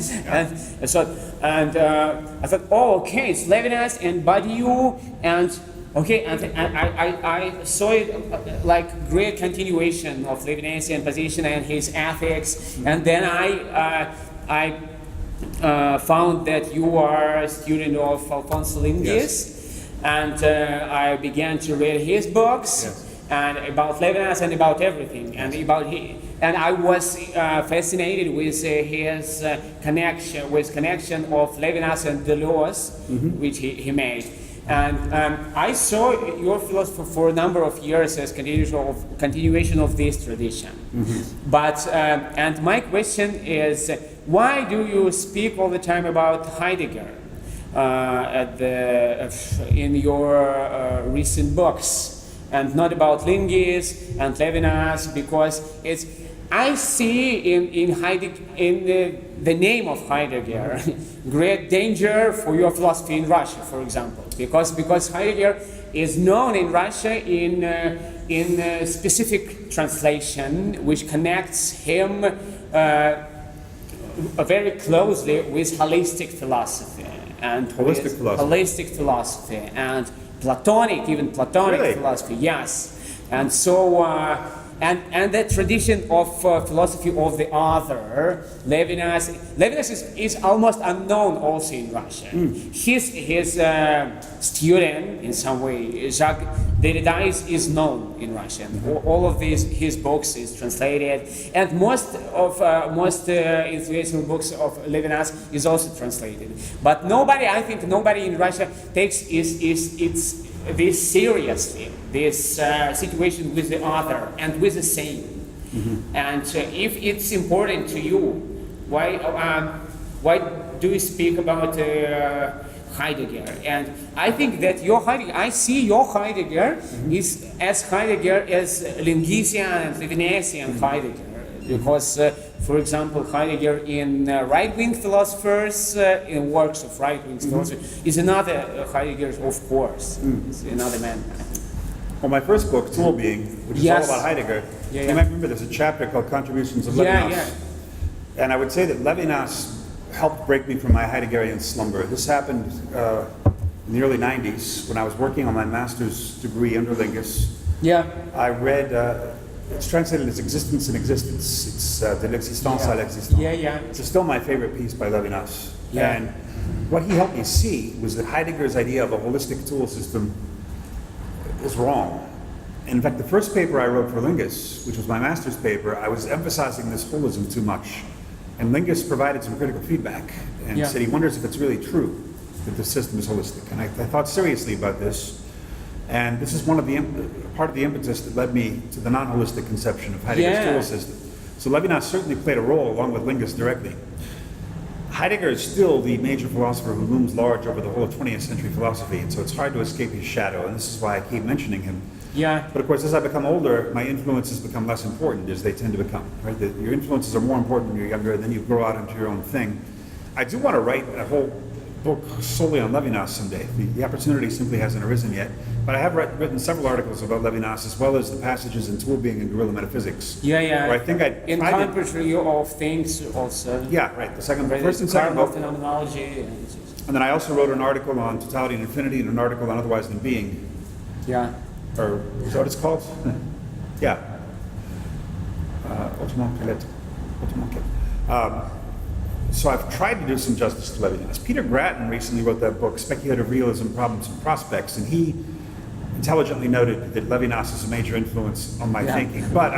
A: and I thought, oh, okay, it's Levinas and Badiou, and okay, and I saw it like great continuation of Levinasian position and his ethics, and then I found that you are a student of Alfonso Linguis.
B: Yes.
A: And I began to read his books,
B: Yes.
A: and about Levinas and about everything, and and I was fascinated with his connection of Levinas and Deleuze, which he made. And I saw your philosophy for a number of years as continuation of this tradition. But and my question is, why do you speak all the time about Heidegger? In your recent books, and not about Linguis and Levinas, because I see in Heidegger, in the name of Heidegger, great danger for your philosophy in Russia, for example, because Heidegger is known in Russia in a specific translation which connects him very closely with holistic philosophy. And holistic philosophy and Platonic really? Philosophy, yes. And so, and the tradition of philosophy of the other, Levinas is almost unknown also in Russia. His student, in some way, Jacques Derrida is known in Russia. All of his books is translated, and most influential books of Levinas is also translated. But I think nobody in Russia takes this seriously, this situation with the other and with the same. And if it's important to you, why do you speak about Heidegger? And I think that I see your Heidegger is as Heidegger as Linguisian and Levinasian Heidegger. Because, for example, Heidegger in right-wing philosophers, in works of right-wing philosophers, is another Heidegger, of course. It's another man.
B: Well, my first book, Tool Being, which is all about Heidegger, you might remember there's a chapter called Contributions of Levinas. And I would say that Levinas helped break me from my Heideggerian slumber. This happened in the early 90s when I was working on my master's degree under Linguis. I read, it's translated as Existence in Existence. It's De l'existence à l'existence. It's still my favorite piece by Levinas. And what he helped me see was that Heidegger's idea of a holistic tool system is wrong. In fact, the first paper I wrote for Linguis, which was my master's paper, I was emphasizing this holism too much. And Linguis provided some critical feedback and said he wonders if it's really true that the system is holistic. And I thought seriously about this. And this is part of the impetus that led me to the non-holistic conception of Heidegger's tool system. So Levinas certainly played a role along with Linguis directly. Heidegger is still the major philosopher who looms large over the whole of 20th century philosophy, and so it's hard to escape his shadow, and this is why I keep mentioning him. But of course, as I become older, my influences become less important, as they tend to become. Right? Your influences are more important when you're younger, and then you grow out into your own thing. I do want to write a whole book solely on Levinas someday. The opportunity simply hasn't arisen yet. But I have written several articles about Levinas, as well as the passages in Tool Being and Guerrilla Metaphysics.
A: Yeah, yeah.
B: Where I think I'd
A: in commentary of things also.
B: Yeah, right. First and second book.
A: Phenomenology.
B: And then I also wrote an article on totality and infinity, and an article on otherwise than being.
A: Yeah.
B: Or is that what it's called? Yeah. So I've tried to do some justice to Levinas. Peter Grattan recently wrote that book, Speculative Realism, Problems and Prospects, and he intelligently noted that Levinas is a major influence on my thinking. But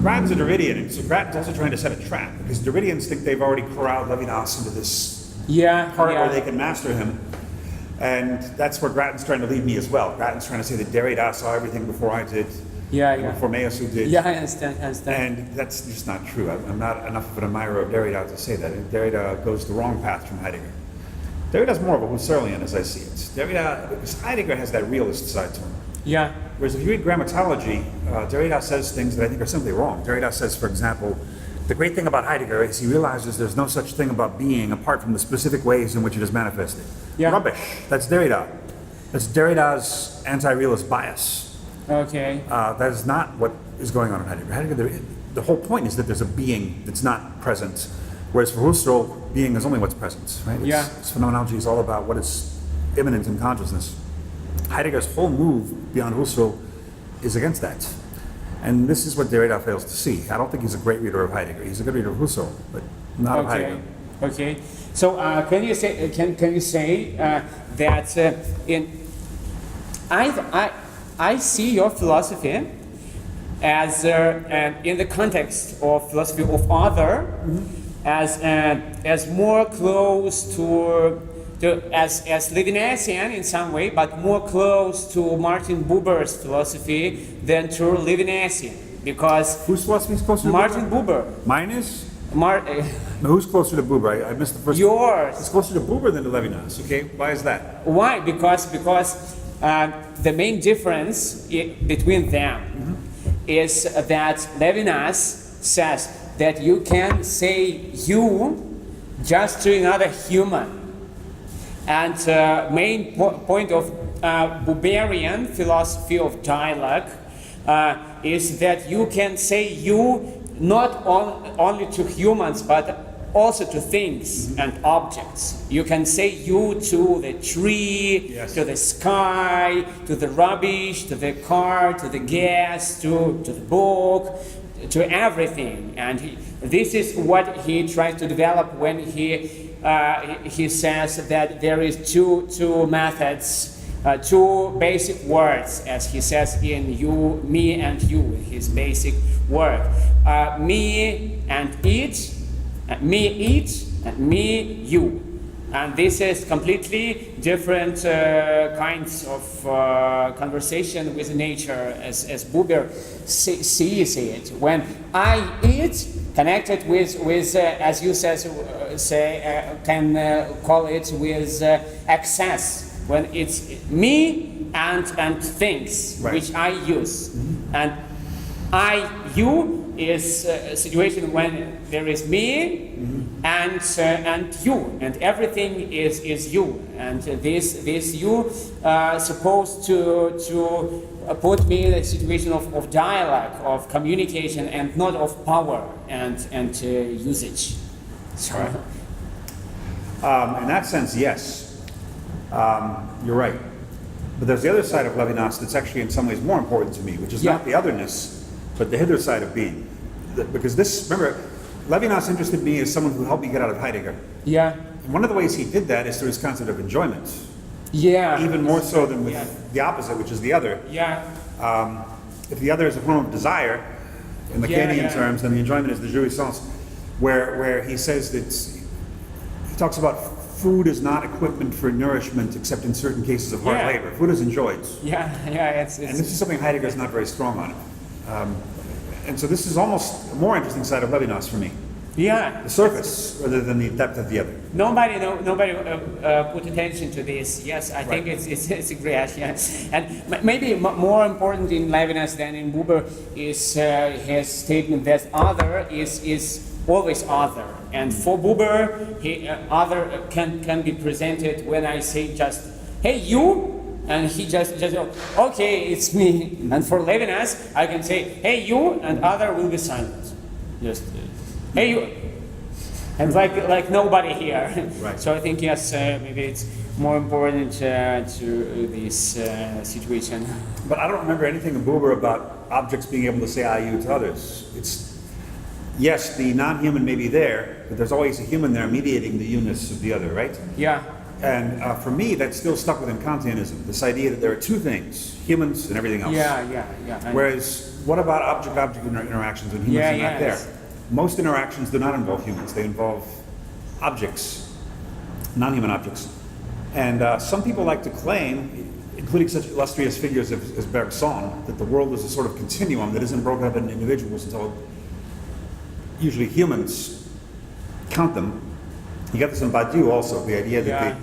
B: Grattan's a Derridian, and so Grattan's also trying to set a trap, because Derridians think they've already corralled Levinas into this part where they can master him. And that's where Grattan's trying to lead me as well. Grattan's trying to say that Derrida saw everything before I did. Before Meyyasu did.
A: Yeah, I understand.
B: And that's just not true. I'm not enough of an admirer of Derrida to say that. Derrida goes the wrong path from Heidegger. Derrida's more of a Husserlian as I see it. Derrida, because Heidegger has that realist side to him.
A: Yeah.
B: Whereas if you read grammatology, Derrida says things that I think are simply wrong. Derrida says, for example, the great thing about Heidegger is he realizes there's no such thing about being apart from the specific ways in which it is manifested. Yeah. Rubbish. That's Derrida. That's Derrida's anti-realist bias.
A: Okay.
B: That is not what is going on in Heidegger. Heidegger, the whole point is that there's a being that's not present, whereas for Husserl, being is only what's present, right? Its phenomenology is all about what is immanent in consciousness. Heidegger's whole move beyond Husserl is against that. And this is what Derrida fails to see. I don't think he's a great reader of Heidegger. He's a good reader of Husserl, but not of Heidegger.
A: Okay. So can you say that I see your philosophy as in the context of philosophy of other, as more close to as Levinasian in some way, but more close to Martin Buber's philosophy than to Levinasian, because
B: whose philosophy is closer to
A: Martin Buber.
B: Mine is. No, who's closer to Buber? I missed the first.
A: Yours.
B: It's closer to Buber than to Levinas. Okay, why is that?
A: Why? Because the main difference between them is that Levinas says that you can say you just to another human. And main point of Buberian philosophy of dialogue is that you can say you not only to humans but also to things and objects. You can say you to the tree, to the sky, to the rubbish, to the car, to the gas, to the book, to everything. And this is what he tries to develop when he says that there is two methods, two basic words, as he says in you, me and you, his basic work. Me and it, me eat, and me you. And this is completely different kinds of conversation with nature, as Buber sees it. When I eat, connected with as you can call it with excess. When it's me and things which I use, and you is a situation when there is me and you, and everything is you, and this you supposed to put me in a situation of dialogue, of communication, and not of power and usage. Sorry.
B: In that sense, yes, you're right. But there's the other side of Levinas that's actually in some ways more important to me, which is not the otherness, but the hither side of being. Because this, remember, Levinas interested me as someone who helped me get out of Heidegger.
A: Yeah.
B: And one of the ways he did that is through his concept of enjoyment.
A: Yeah.
B: Even more so than with the opposite, which is the other.
A: Yeah.
B: If the other is a form of desire, in Lacanian terms, then the enjoyment is the jouissance, where he says that he talks about food is not equipment for nourishment except in certain cases of hard labor. Food is enjoyed.
A: It's
B: and this is something Heidegger is not very strong on. And so this is almost a more interesting side of Levinas for me.
A: Yeah.
B: The surface rather than the depth of the other.
A: Nobody put attention to this. Yes, I think it's a great. Yes. And maybe more important in Levinas than in Buber is his statement that other is always other. And for Buber, other can be presented when I say just, hey, you, and he just okay, it's me. And for Levinas, I can say, hey, you, and other will be silent. Just, hey, you, and like nobody here.
B: Right.
A: So I think yes, maybe it's more important to this situation.
B: But I don't remember anything in Buber about objects being able to say I, you to others. It's, yes, the non-human may be there, but there's always a human there mediating the you-ness of the other, right?
A: Yeah.
B: And for me, that's still stuck within Kantianism, this idea that there are two things, humans and everything else.
A: Yeah.
B: Whereas, what about object-object interactions when humans are not there? Most interactions do not involve humans, they involve objects, non-human objects. And some people like to claim, including such illustrious figures as Bergson, that the world is a sort of continuum that isn't broken up into individuals until usually humans count them. You get this in Badiou also, the idea that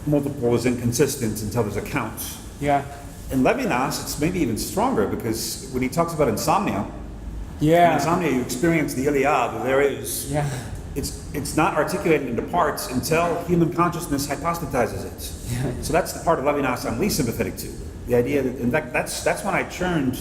B: the multiple is inconsistent until there's a count.
A: Yeah.
B: In Levinas, it's maybe even stronger because when he talks about insomnia,
A: Yeah.
B: in insomnia you experience the Iliad, there is.
A: Yeah.
B: It's not articulated into parts until human consciousness hypostatizes it.
A: Yeah.
B: So that's the part of Levinas I'm least sympathetic to. The idea that, in fact, that's when I turned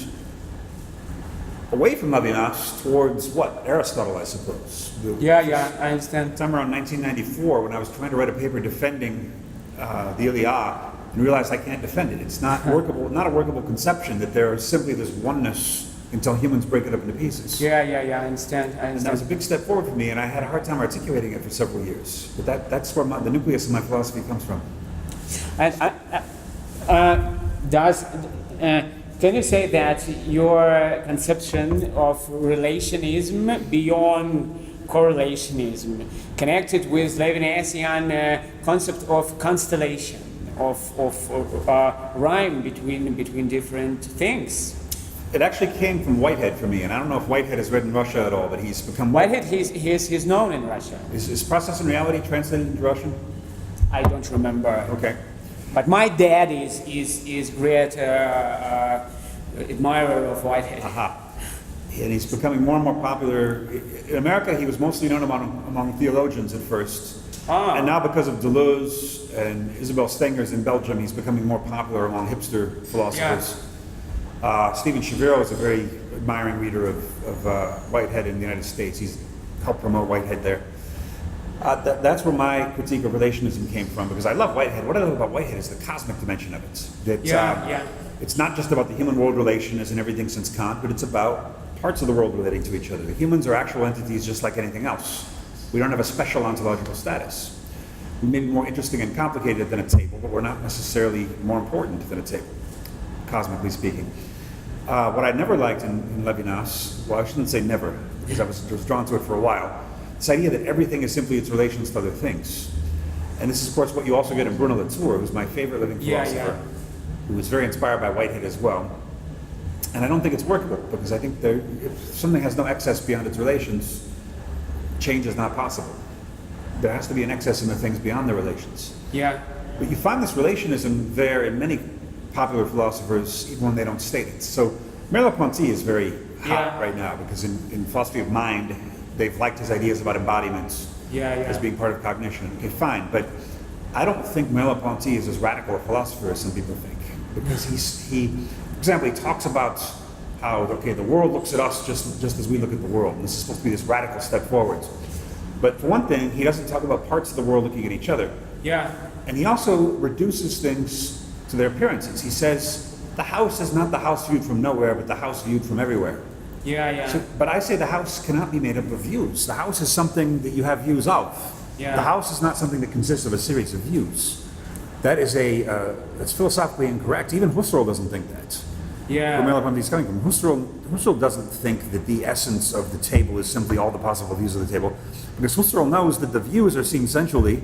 B: away from Levinas towards what? Aristotle, I suppose.
A: Yeah, I understand.
B: Sometime around 1994, when I was trying to write a paper defending the Iliad, and realized I can't defend it. It's not workable, not a workable conception that there is simply this oneness until humans break it up into pieces.
A: Yeah, I understand.
B: And that was a big step forward for me, and I had a hard time articulating it for several years. But that's where the nucleus of my philosophy comes from.
A: And can you say that your conception of relationism beyond correlationism connected with Levinasian concept of constellation, of rhyme between different things?
B: It actually came from Whitehead for me, and I don't know if Whitehead is read in Russia at all, but he's become...
A: Whitehead, he's known in Russia.
B: Is Process and Reality translated into Russian?
A: I don't remember.
B: Okay.
A: But my dad is great admirer of Whitehead.
B: Aha. And he's becoming more and more popular. In America, he was mostly known among theologians at first. And now because of Deleuze and Isabel Stengers in Belgium, he's becoming more popular among hipster philosophers. Stephen Shaviro is a very admiring reader of Whitehead in the United States. He's helped promote Whitehead there. That's where my critique of relationism came from, because I love Whitehead. What I love about Whitehead is the cosmic dimension of it. That, it's not just about the human world relation as in everything since Kant, but it's about parts of the world relating to each other. The humans are actual entities just like anything else. We don't have a special ontological status. We may be more interesting and complicated than a table, but we're not necessarily more important than a table, cosmically speaking. What I never liked in Levinas, well, I shouldn't say never, because I was drawn to it for a while, this idea that everything is simply its relations to other things. And this is, of course, what you also get in Bruno Latour, who's my favorite living philosopher, who was very inspired by Whitehead as well. And I don't think it's workable, because I think if something has no excess beyond its relations, change is not possible. There has to be an excess in the things beyond the relations.
A: Yeah.
B: But you find this relationism there in many popular philosophers, even when they don't state it. So Merleau-Ponty is very hot right now, because in philosophy of mind, they've liked his ideas about embodiments as being part of cognition. Okay, fine, but I don't think Merleau-Ponty is as radical a philosopher as some people think, because he, for example, he talks about how, okay, the world looks at us just as we look at the world, and this is supposed to be this radical step forward. But for one thing, he doesn't talk about parts of the world looking at each other.
A: Yeah.
B: And he also reduces things to their appearances. He says, the house is not the house viewed from nowhere, but the house viewed from everywhere.
A: So,
B: but I say the house cannot be made up of views. The house is something that you have views of. The house is not something that consists of a series of views. That is that's philosophically incorrect. Even Husserl doesn't think that. Where Merleau-Ponty is coming from. Husserl doesn't think that the essence of the table is simply all the possible views of the table, because Husserl knows that the views are seen sensually,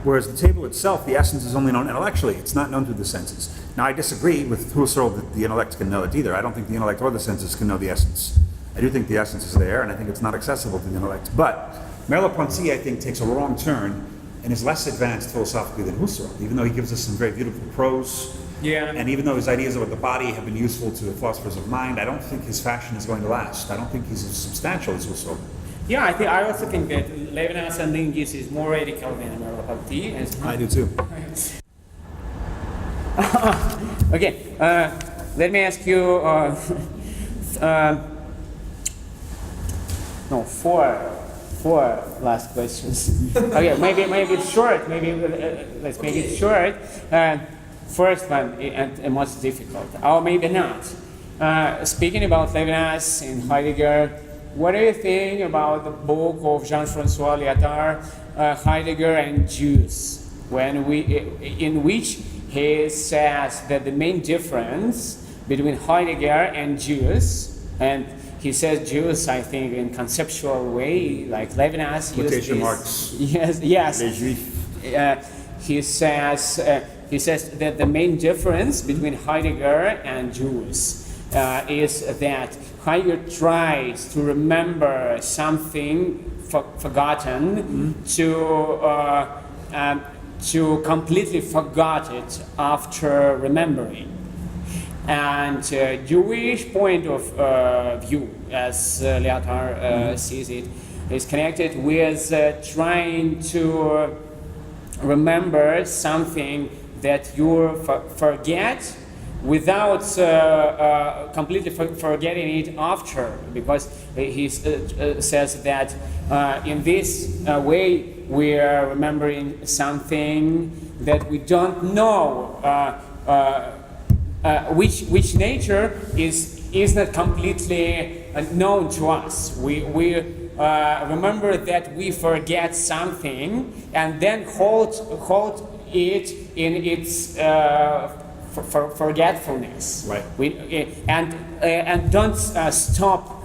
B: whereas the table itself, the essence is only known intellectually. It's not known through the senses. Now, I disagree with Husserl that the intellect can know it either. I don't think the intellect or the senses can know the essence. I do think the essence is there, and I think it's not accessible to the intellect. But Merleau-Ponty, I think, takes a wrong turn and is less advanced philosophically than Husserl, even though he gives us some very beautiful prose. And even though his ideas about the body have been useful to the philosophers of mind, I don't think his fashion is going to last. I don't think he's as substantial as Husserl.
A: Yeah, I also think that Levinas and linguistics is more radical than Merleau-Ponty.
B: I do too.
A: Okay, let me ask you. No, four last questions. Okay, maybe it's short. Maybe let's make it short. First one and most difficult, or maybe not. Speaking about Levinas and Heidegger, what do you think about the book of Jean-François Lyotard, Heidegger and Jews, in which he says that the main difference between Heidegger and Jews, and he says Jews, I think, in conceptual way, like Levinas.
B: Quotation marks.
A: Yes.
B: Les Juifs.
A: He says that the main difference between Heidegger and Jews is that Heidegger tries to remember something forgotten to completely forget it after remembering. And Jewish point of view, as Lyotard sees it, is connected with trying to remember something that you forget without completely forgetting it after, because he says that in this way we are remembering something that we don't know, which nature is not completely known to us. We remember that we forget something and then hold it in its forgetfulness.
B: Right.
A: And don't stop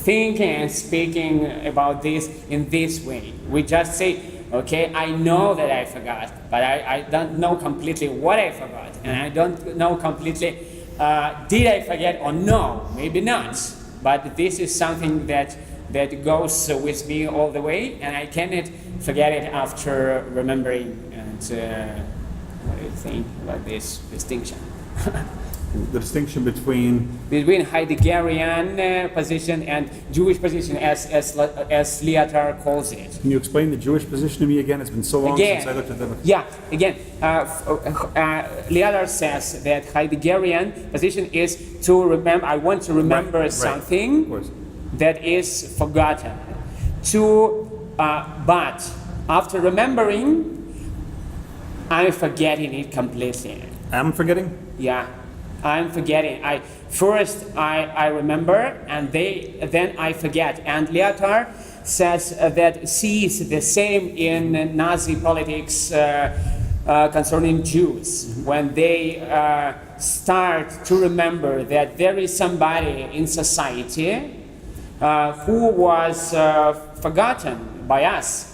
A: thinking and speaking about this in this way. We just say, okay, I know that I forgot, but I don't know completely what I forgot, and I don't know completely did I forget or no, maybe not. But this is something that goes with me all the way, and I cannot forget it after remembering. And what do you think about this distinction?
B: The distinction between
A: Heideggerian position and Jewish position, as Lyotard calls it.
B: Can you explain the Jewish position to me again? It's been so long since I looked at them.
A: Yeah, again, Lyotard says that Heideggerian position is to remember. I want to remember something that is forgotten. But after remembering, I'm forgetting it completely.
B: I'm forgetting?
A: Yeah. I'm forgetting. First I remember, and then I forget. And Lyotard says that sees the same in Nazi politics concerning Jews, when they start to remember that there is somebody in society who was forgotten by us.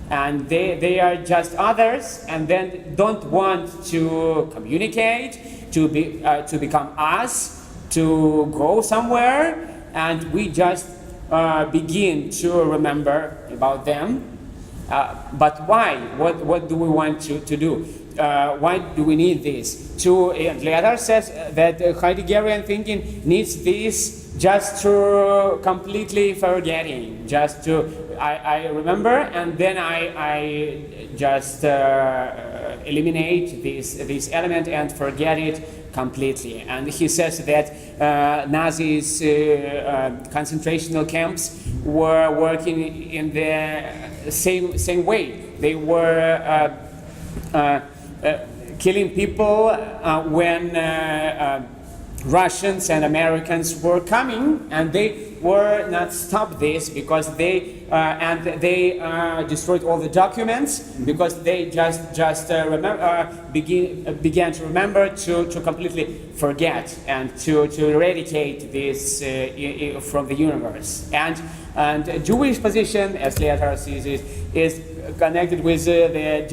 A: And they are just others, and then don't want to communicate, to become us, to go somewhere, and we just begin to remember about them. But why? What do we want to do? Why do we need this? Lyotard says that Heideggerian thinking needs this just to completely forgetting, just to I remember, and then I just eliminate this element and forget it completely. And he says that Nazis concentration camps were working in the same way. They were killing people when Russians and Americans were coming, and they were not stop this because they destroyed all the documents, because they just began to remember to completely forget and to eradicate this from the universe. And Jewish position, as Lyotard sees it, is connected with the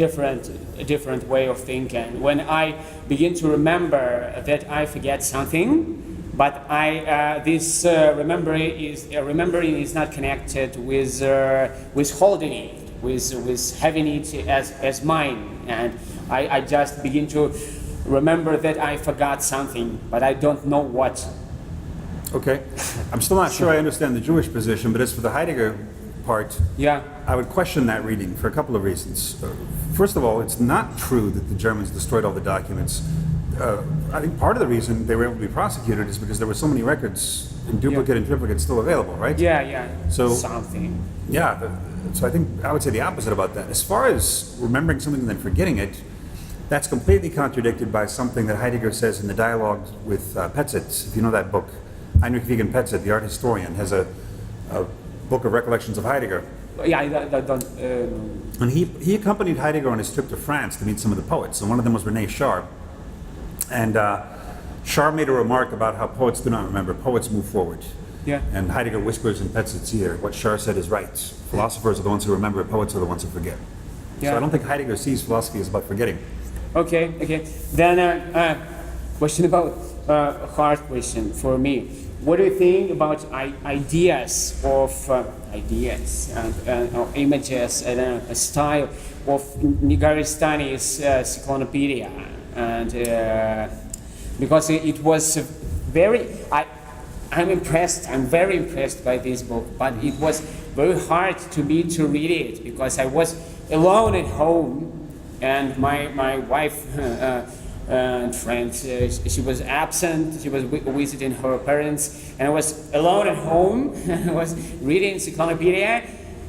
A: different way of thinking. When I begin to remember that I forget something, but this remembering is not connected with holding it, with having it as mine, and I just begin to remember that I forgot something, but I don't know what.
B: Okay. I'm still not sure I understand the Jewish position, but as for the Heidegger part,
A: Yeah.
B: I would question that reading for a couple of reasons. First of all, it's not true that the Germans destroyed all the documents. I think part of the reason they were able to be prosecuted is because there were so many records in duplicate and triplicate still available, right?
A: Yeah, yeah.
B: So-
A: something.
B: Yeah, so I think I would say the opposite about that. As far as remembering something and then forgetting it, that's completely contradicted by something that Heidegger says in the dialogue with Petzet. If you know that book, Heinrich Wiegand Petzet, the art historian, has a book of recollections of Heidegger.
A: Yeah, I don't.
B: And he accompanied Heidegger on his trip to France to meet some of the poets, and one of them was René Char. And Char made a remark about how poets do not remember, poets move forward.
A: Yeah.
B: And Heidegger whispers in Petzet's ear, what Char said is right. Philosophers are the ones who remember, poets are the ones who forget.
A: Yeah.
B: So I don't think Heidegger sees philosophy as about forgetting.
A: Okay, okay. Then question about hard question for me. What do you think about ideas of ideas and or images and a style of Nigaristani's Cyclopedia? And because it was very, I'm impressed. I'm very impressed by this book, but it was very hard to me to read it because I was alone at home, and my wife and friend, she was absent. She was visiting her parents, and I was alone at home. I was reading Encyclopedia,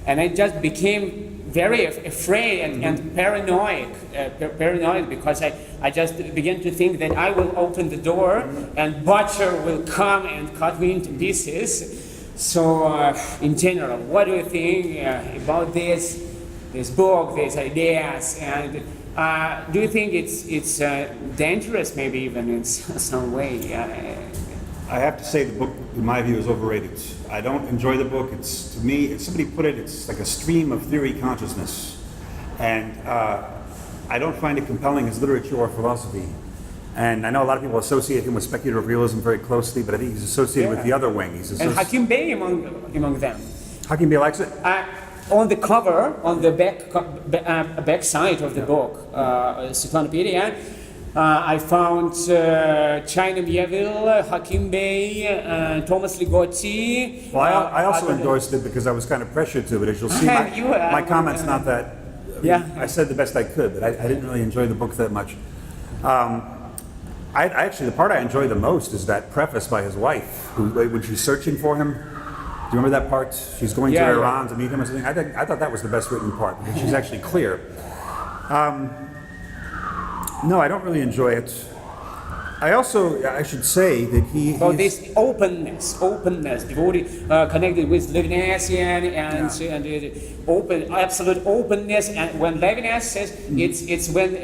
A: and I just became very afraid and paranoid because I just began to think that I will open the door and butcher will come and cut me into pieces. So in general, what do you think about this book, these ideas, and do you think it's dangerous, maybe even in some way?
B: I have to say the book, in my view, is overrated. I don't enjoy the book. It's, to me, as somebody put it, it's like a stream of theory consciousness. And I don't find it compelling as literature or philosophy. And I know a lot of people associate him with speculative realism very closely, but I think he's associated with the other wing.
A: And Hakim Bey among them.
B: Hakim Bey likes it?
A: On the cover, on the back side of the book, Cyclopedia, I found China Mieville, Hakim Bey, Thomas Ligotti.
B: Well, I also endorsed it because I was kind of pressured to, but as you'll see, my comment's not that. I said the best I could, but I didn't really enjoy the book that much. Actually, the part I enjoy the most is that preface by his wife, who, when she's searching for him. Do you remember that part? She's going to Iran to meet him or something. I thought that was the best written part because she's actually clear. No, I don't really enjoy it. I should say that
A: this openness, devoted, connected with Levinasian and absolute openness. And when Levinas says it's when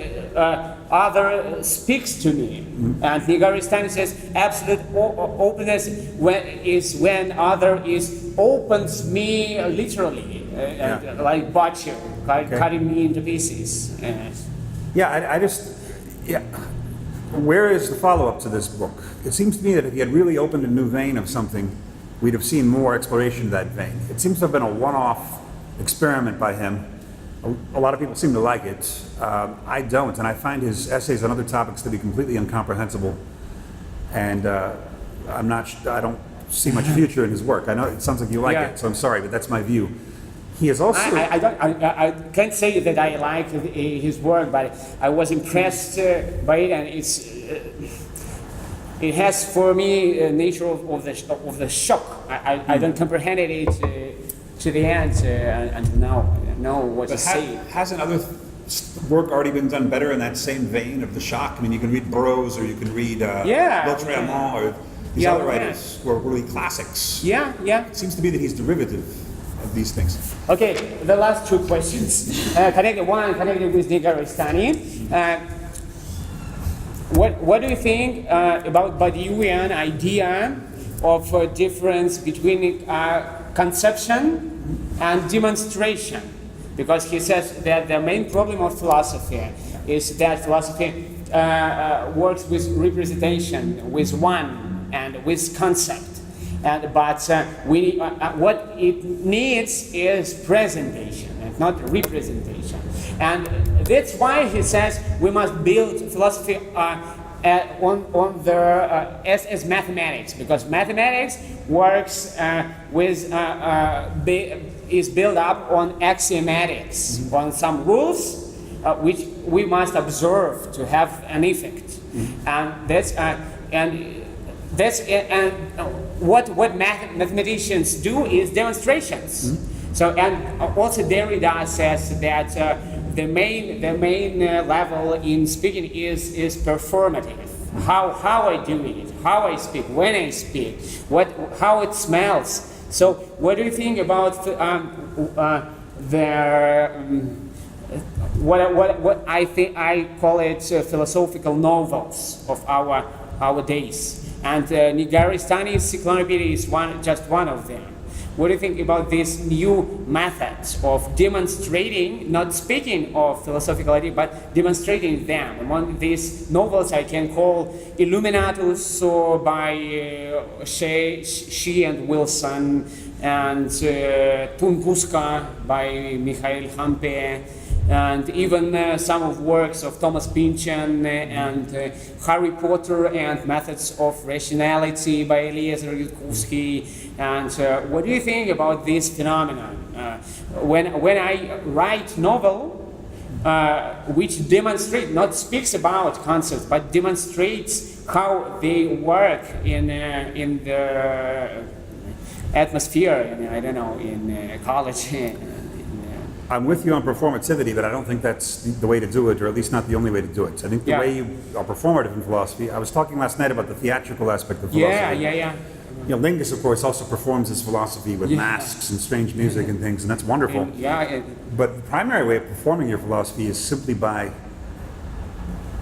A: other speaks to me, and Nigaristani says absolute openness is when other opens me literally, like butcher, cutting me into pieces.
B: Where is the follow-up to this book? It seems to me that if he had really opened a new vein of something, we'd have seen more exploration of that vein. It seems to have been a one-off experiment by him. A lot of people seem to like it. I don't, and I find his essays on other topics to be completely incomprehensible. And I don't see much future in his work. I know it sounds like you like it, so I'm sorry, but that's my view. He is also.
A: I can't say that I like his work, but I was impressed by it, and it has for me a nature of the shock. I don't comprehend it to the end until now. I know what to say.
B: Hasn't other work already been done better in that same vein of the shock? I mean, you can read Burroughs, or you can read Lautréamont, or these other writers who are really classics.
A: Yeah.
B: It seems to be that he's derivative of these things.
A: Okay, the last two questions. Connected with Nigaristani. What do you think about Badiouian idea of difference between conception and demonstration? Because he says that the main problem of philosophy is that philosophy works with representation, with one, and with concept. But what it needs is presentation and not representation. And that's why he says we must build philosophy on their as mathematics, because mathematics works is built up on axiomatics, on some rules which we must observe to have an effect, and what mathematicians do is demonstrations. So, and also Derrida says that the main level in speaking is performative. How I do it, how I speak, when I speak, how it smells. So, what do you think about what I think I call it philosophical novels of our days? And Nigaristanis Cyclopedia is just one of them. What do you think about this new methods of demonstrating, not speaking of philosophical ideas, but demonstrating them? Among these novels I can call Illuminatus by She and Wilson, and Tunguska by Mikhail Hampe, and even some of works of Thomas Pynchon, and Harry Potter and Methods of Rationality by Eliezer Yudkowsky. And what do you think about this phenomenon? When I write novel, which demonstrate, not speaks about concepts, but demonstrates how they work in the atmosphere, in ecology.
B: I'm with you on performativity, but I don't think that's the way to do it, or at least not the only way to do it. I think the way you are performative in philosophy, I was talking last night about the theatrical aspect of philosophy.
A: Yeah.
B: Lingus, of course, also performs his philosophy with masks and strange music and things, and that's wonderful. But the primary way of performing your philosophy is simply by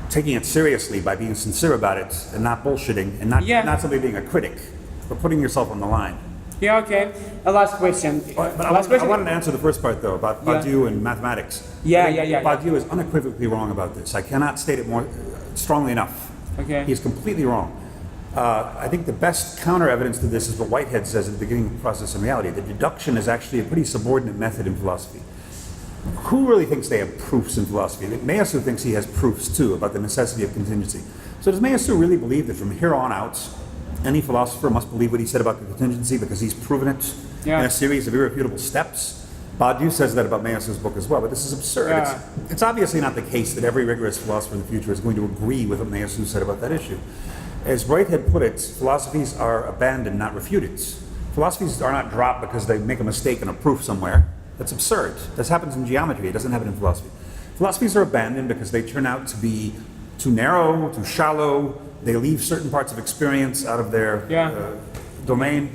B: taking it seriously, by being sincere about it, and not bullshitting, and not simply being a critic, but putting yourself on the line.
A: Yeah, okay. A last question.
B: I wanted to answer the first part, though, about Badiou and mathematics.
A: Yeah.
B: Badiou is unequivocally wrong about this. I cannot state it more strongly enough.
A: Okay.
B: He's completely wrong. I think the best counter-evidence to this is what Whitehead says at the beginning of the process in reality, that deduction is actually a pretty subordinate method in philosophy. Who really thinks they have proofs in philosophy? Meiyasu thinks he has proofs, too, about the necessity of contingency. So does Meiyasu really believe that from here on out, any philosopher must believe what he said about the contingency because he's proven it in a series of irrefutable steps? Badiou says that about Meiyasu's book as well, but this is absurd. It's obviously not the case that every rigorous philosopher in the future is going to agree with what Meiyasu said about that issue. As Whitehead put it, philosophies are abandoned, not refuted. Philosophies are not dropped because they make a mistake in a proof somewhere. That's absurd. This happens in geometry. It doesn't happen in philosophy. Philosophies are abandoned because they turn out to be too narrow, too shallow. They leave certain parts of experience out of their domain.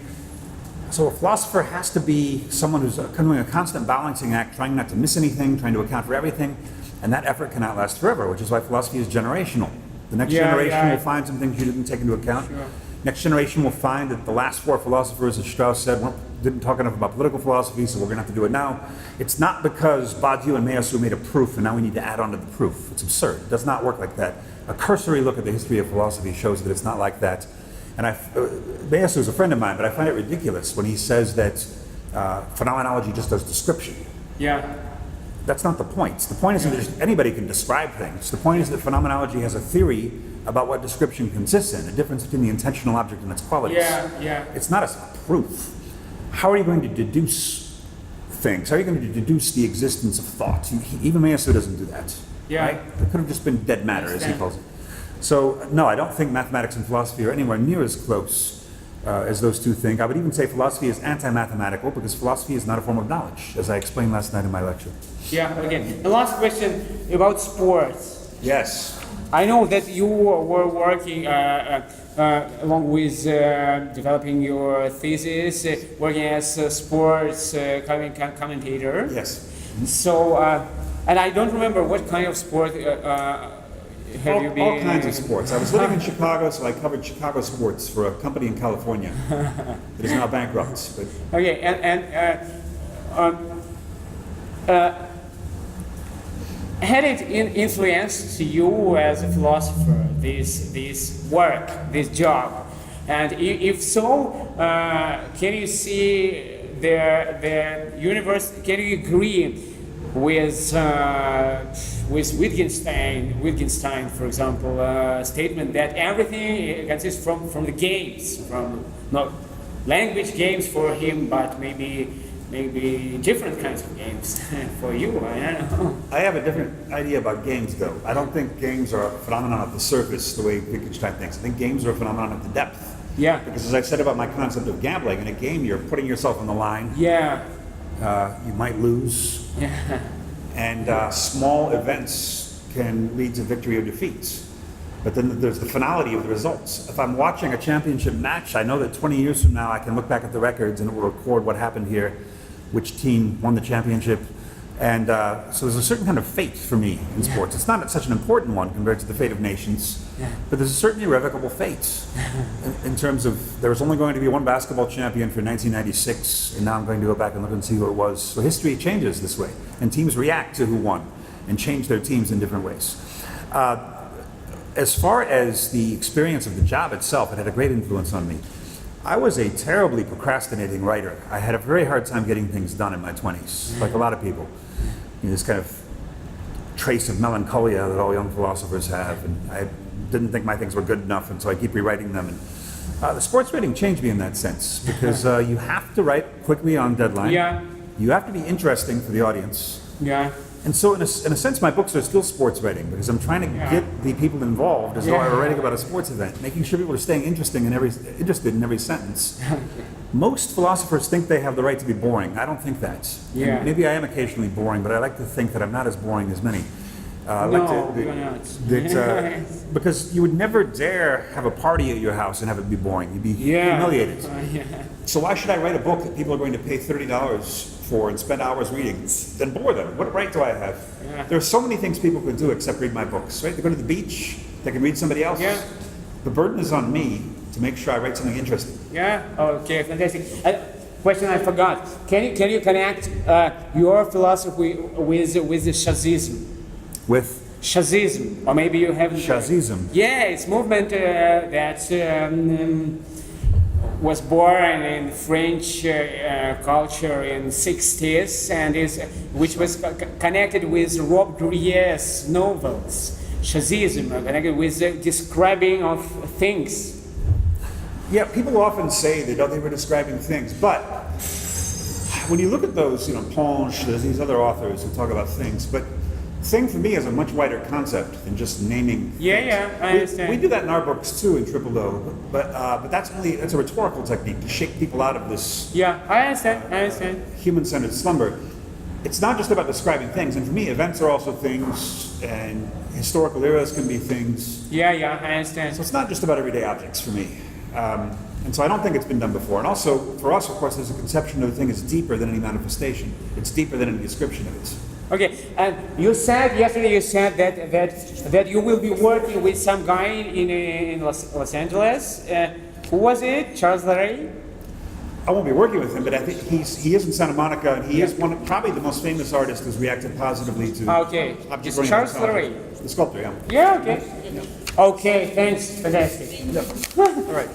B: So a philosopher has to be someone who's doing a constant balancing act, trying not to miss anything, trying to account for everything, and that effort cannot last forever, which is why philosophy is generational. The next generation will find some things you didn't take into account. Next generation will find that the last four philosophers, as Strauss said, didn't talk enough about political philosophy, so we're going to have to do it now. It's not because Badiou and Meiyasu made a proof and now we need to add on to the proof. It's absurd. It does not work like that. A cursory look at the history of philosophy shows that it's not like that. And Meiyasu is a friend of mine, but I find it ridiculous when he says that phenomenology just does description. That's not the point. The point isn't that anybody can describe things. The point is that phenomenology has a theory about what description consists in, the difference between the intentional object and its qualities. It's not a proof. How are you going to deduce things? How are you going to deduce the existence of thought? Even Meiyasu doesn't do that. Right? It could have just been dead matter, as he calls it. So, no, I don't think mathematics and philosophy are anywhere near as close as those two think. I would even say philosophy is anti-mathematical because philosophy is not a form of knowledge, as I explained last night in my lecture.
A: The last question about sports.
B: Yes.
A: I know that you were working along with developing your thesis, working as a sports commentator.
B: Yes.
A: So, and I don't remember what kind of sport have you been?
B: All kinds of sports. I was living in Chicago, so I covered Chicago sports for a company in California that is now bankrupt. But.
A: Okay, had it influenced you as a philosopher, this work, this job? And if so, can you see the universe, can you agree Wittgenstein, for example, statement that everything consists from the games, from not language games for him, but maybe different kinds of games for you. I don't know.
B: I have a different idea about games, though. I don't think games are a phenomenon of the surface, the way Wittgenstein thinks. I think games are a phenomenon of the depth.
A: Yeah.
B: Because as I said about my concept of gambling, in a game you're putting yourself on the line.
A: Yeah.
B: You might lose.
A: Yeah.
B: And small events can lead to victory or defeat. But then there's the finality of the results. If I'm watching a championship match, I know that 20 years from now I can look back at the records and it will record what happened here, which team won the championship. And so there's a certain kind of fate for me in sports. It's not such an important one compared to the fate of nations, but there's a certain irrevocable fate in terms of there was only going to be one basketball champion for 1996, and now I'm going to go back and look and see who it was. So history changes this way, and teams react to who won and change their teams in different ways. As far as the experience of the job itself, it had a great influence on me. I was a terribly procrastinating writer. I had a very hard time getting things done in my 20s, like a lot of people. You know, this kind of trace of melancholia that all young philosophers have, and I didn't think my things were good enough, and so I keep rewriting them. And the sports writing changed me in that sense, because you have to write quickly on deadline.
A: Yeah.
B: You have to be interesting for the audience.
A: Yeah.
B: And so in a sense, my books are still sports writing, because I'm trying to get the people involved as though I were writing about a sports event, making sure people are staying interested in every sentence. Most philosophers think they have the right to be boring. I don't think that.
A: Yeah.
B: And maybe I am occasionally boring, but I like to think that I'm not as boring as many.
A: You're not.
B: Because you would never dare have a party at your house and have it be boring. You'd be humiliated. So why should I write a book that people are going to pay $30 for and spend hours reading? Then bore them. What right do I have?
A: Yeah.
B: There are so many things people could do except read my books. Right? They go to the beach. They can read somebody else.
A: Yeah.
B: The burden is on me to make sure I write something interesting.
A: Yeah. Okay. Fantastic. Question I forgot. Can you connect your philosophy with the Shazism?
B: With
A: Shazism, or maybe you haven't.
B: Shazism.
A: Yeah, it's movement that was born in French culture in 60s, and which was connected with Robert Grier's novels. Shazism, connected with the describing of things.
B: Yeah, people often say they were describing things, but when you look at those, Ponge, there's these other authors who talk about things, but thing for me is a much wider concept than just naming things.
A: Yeah, I understand.
B: We do that in our books too in Triple O, but that's a rhetorical technique to shake people out of this.
A: Yeah, I understand.
B: Human-centered slumber. It's not just about describing things, and for me, events are also things, and historical eras can be things.
A: Yeah, I understand.
B: So it's not just about everyday objects for me. And so I don't think it's been done before. And also, for us, of course, there's a conception of the thing is deeper than any manifestation. It's deeper than any description of it.
A: Okay, and yesterday you said that you will be working with some guy in Los Angeles. Who was it? Charles Ray?
B: I won't be working with him, but I think he is in Santa Monica, and he is probably the most famous artist who's reacted positively to.
A: Okay, it's Charles Ray.
B: The sculptor, yeah.
A: Yeah, okay. Okay, thanks. Fantastic.
B: Yep. All right.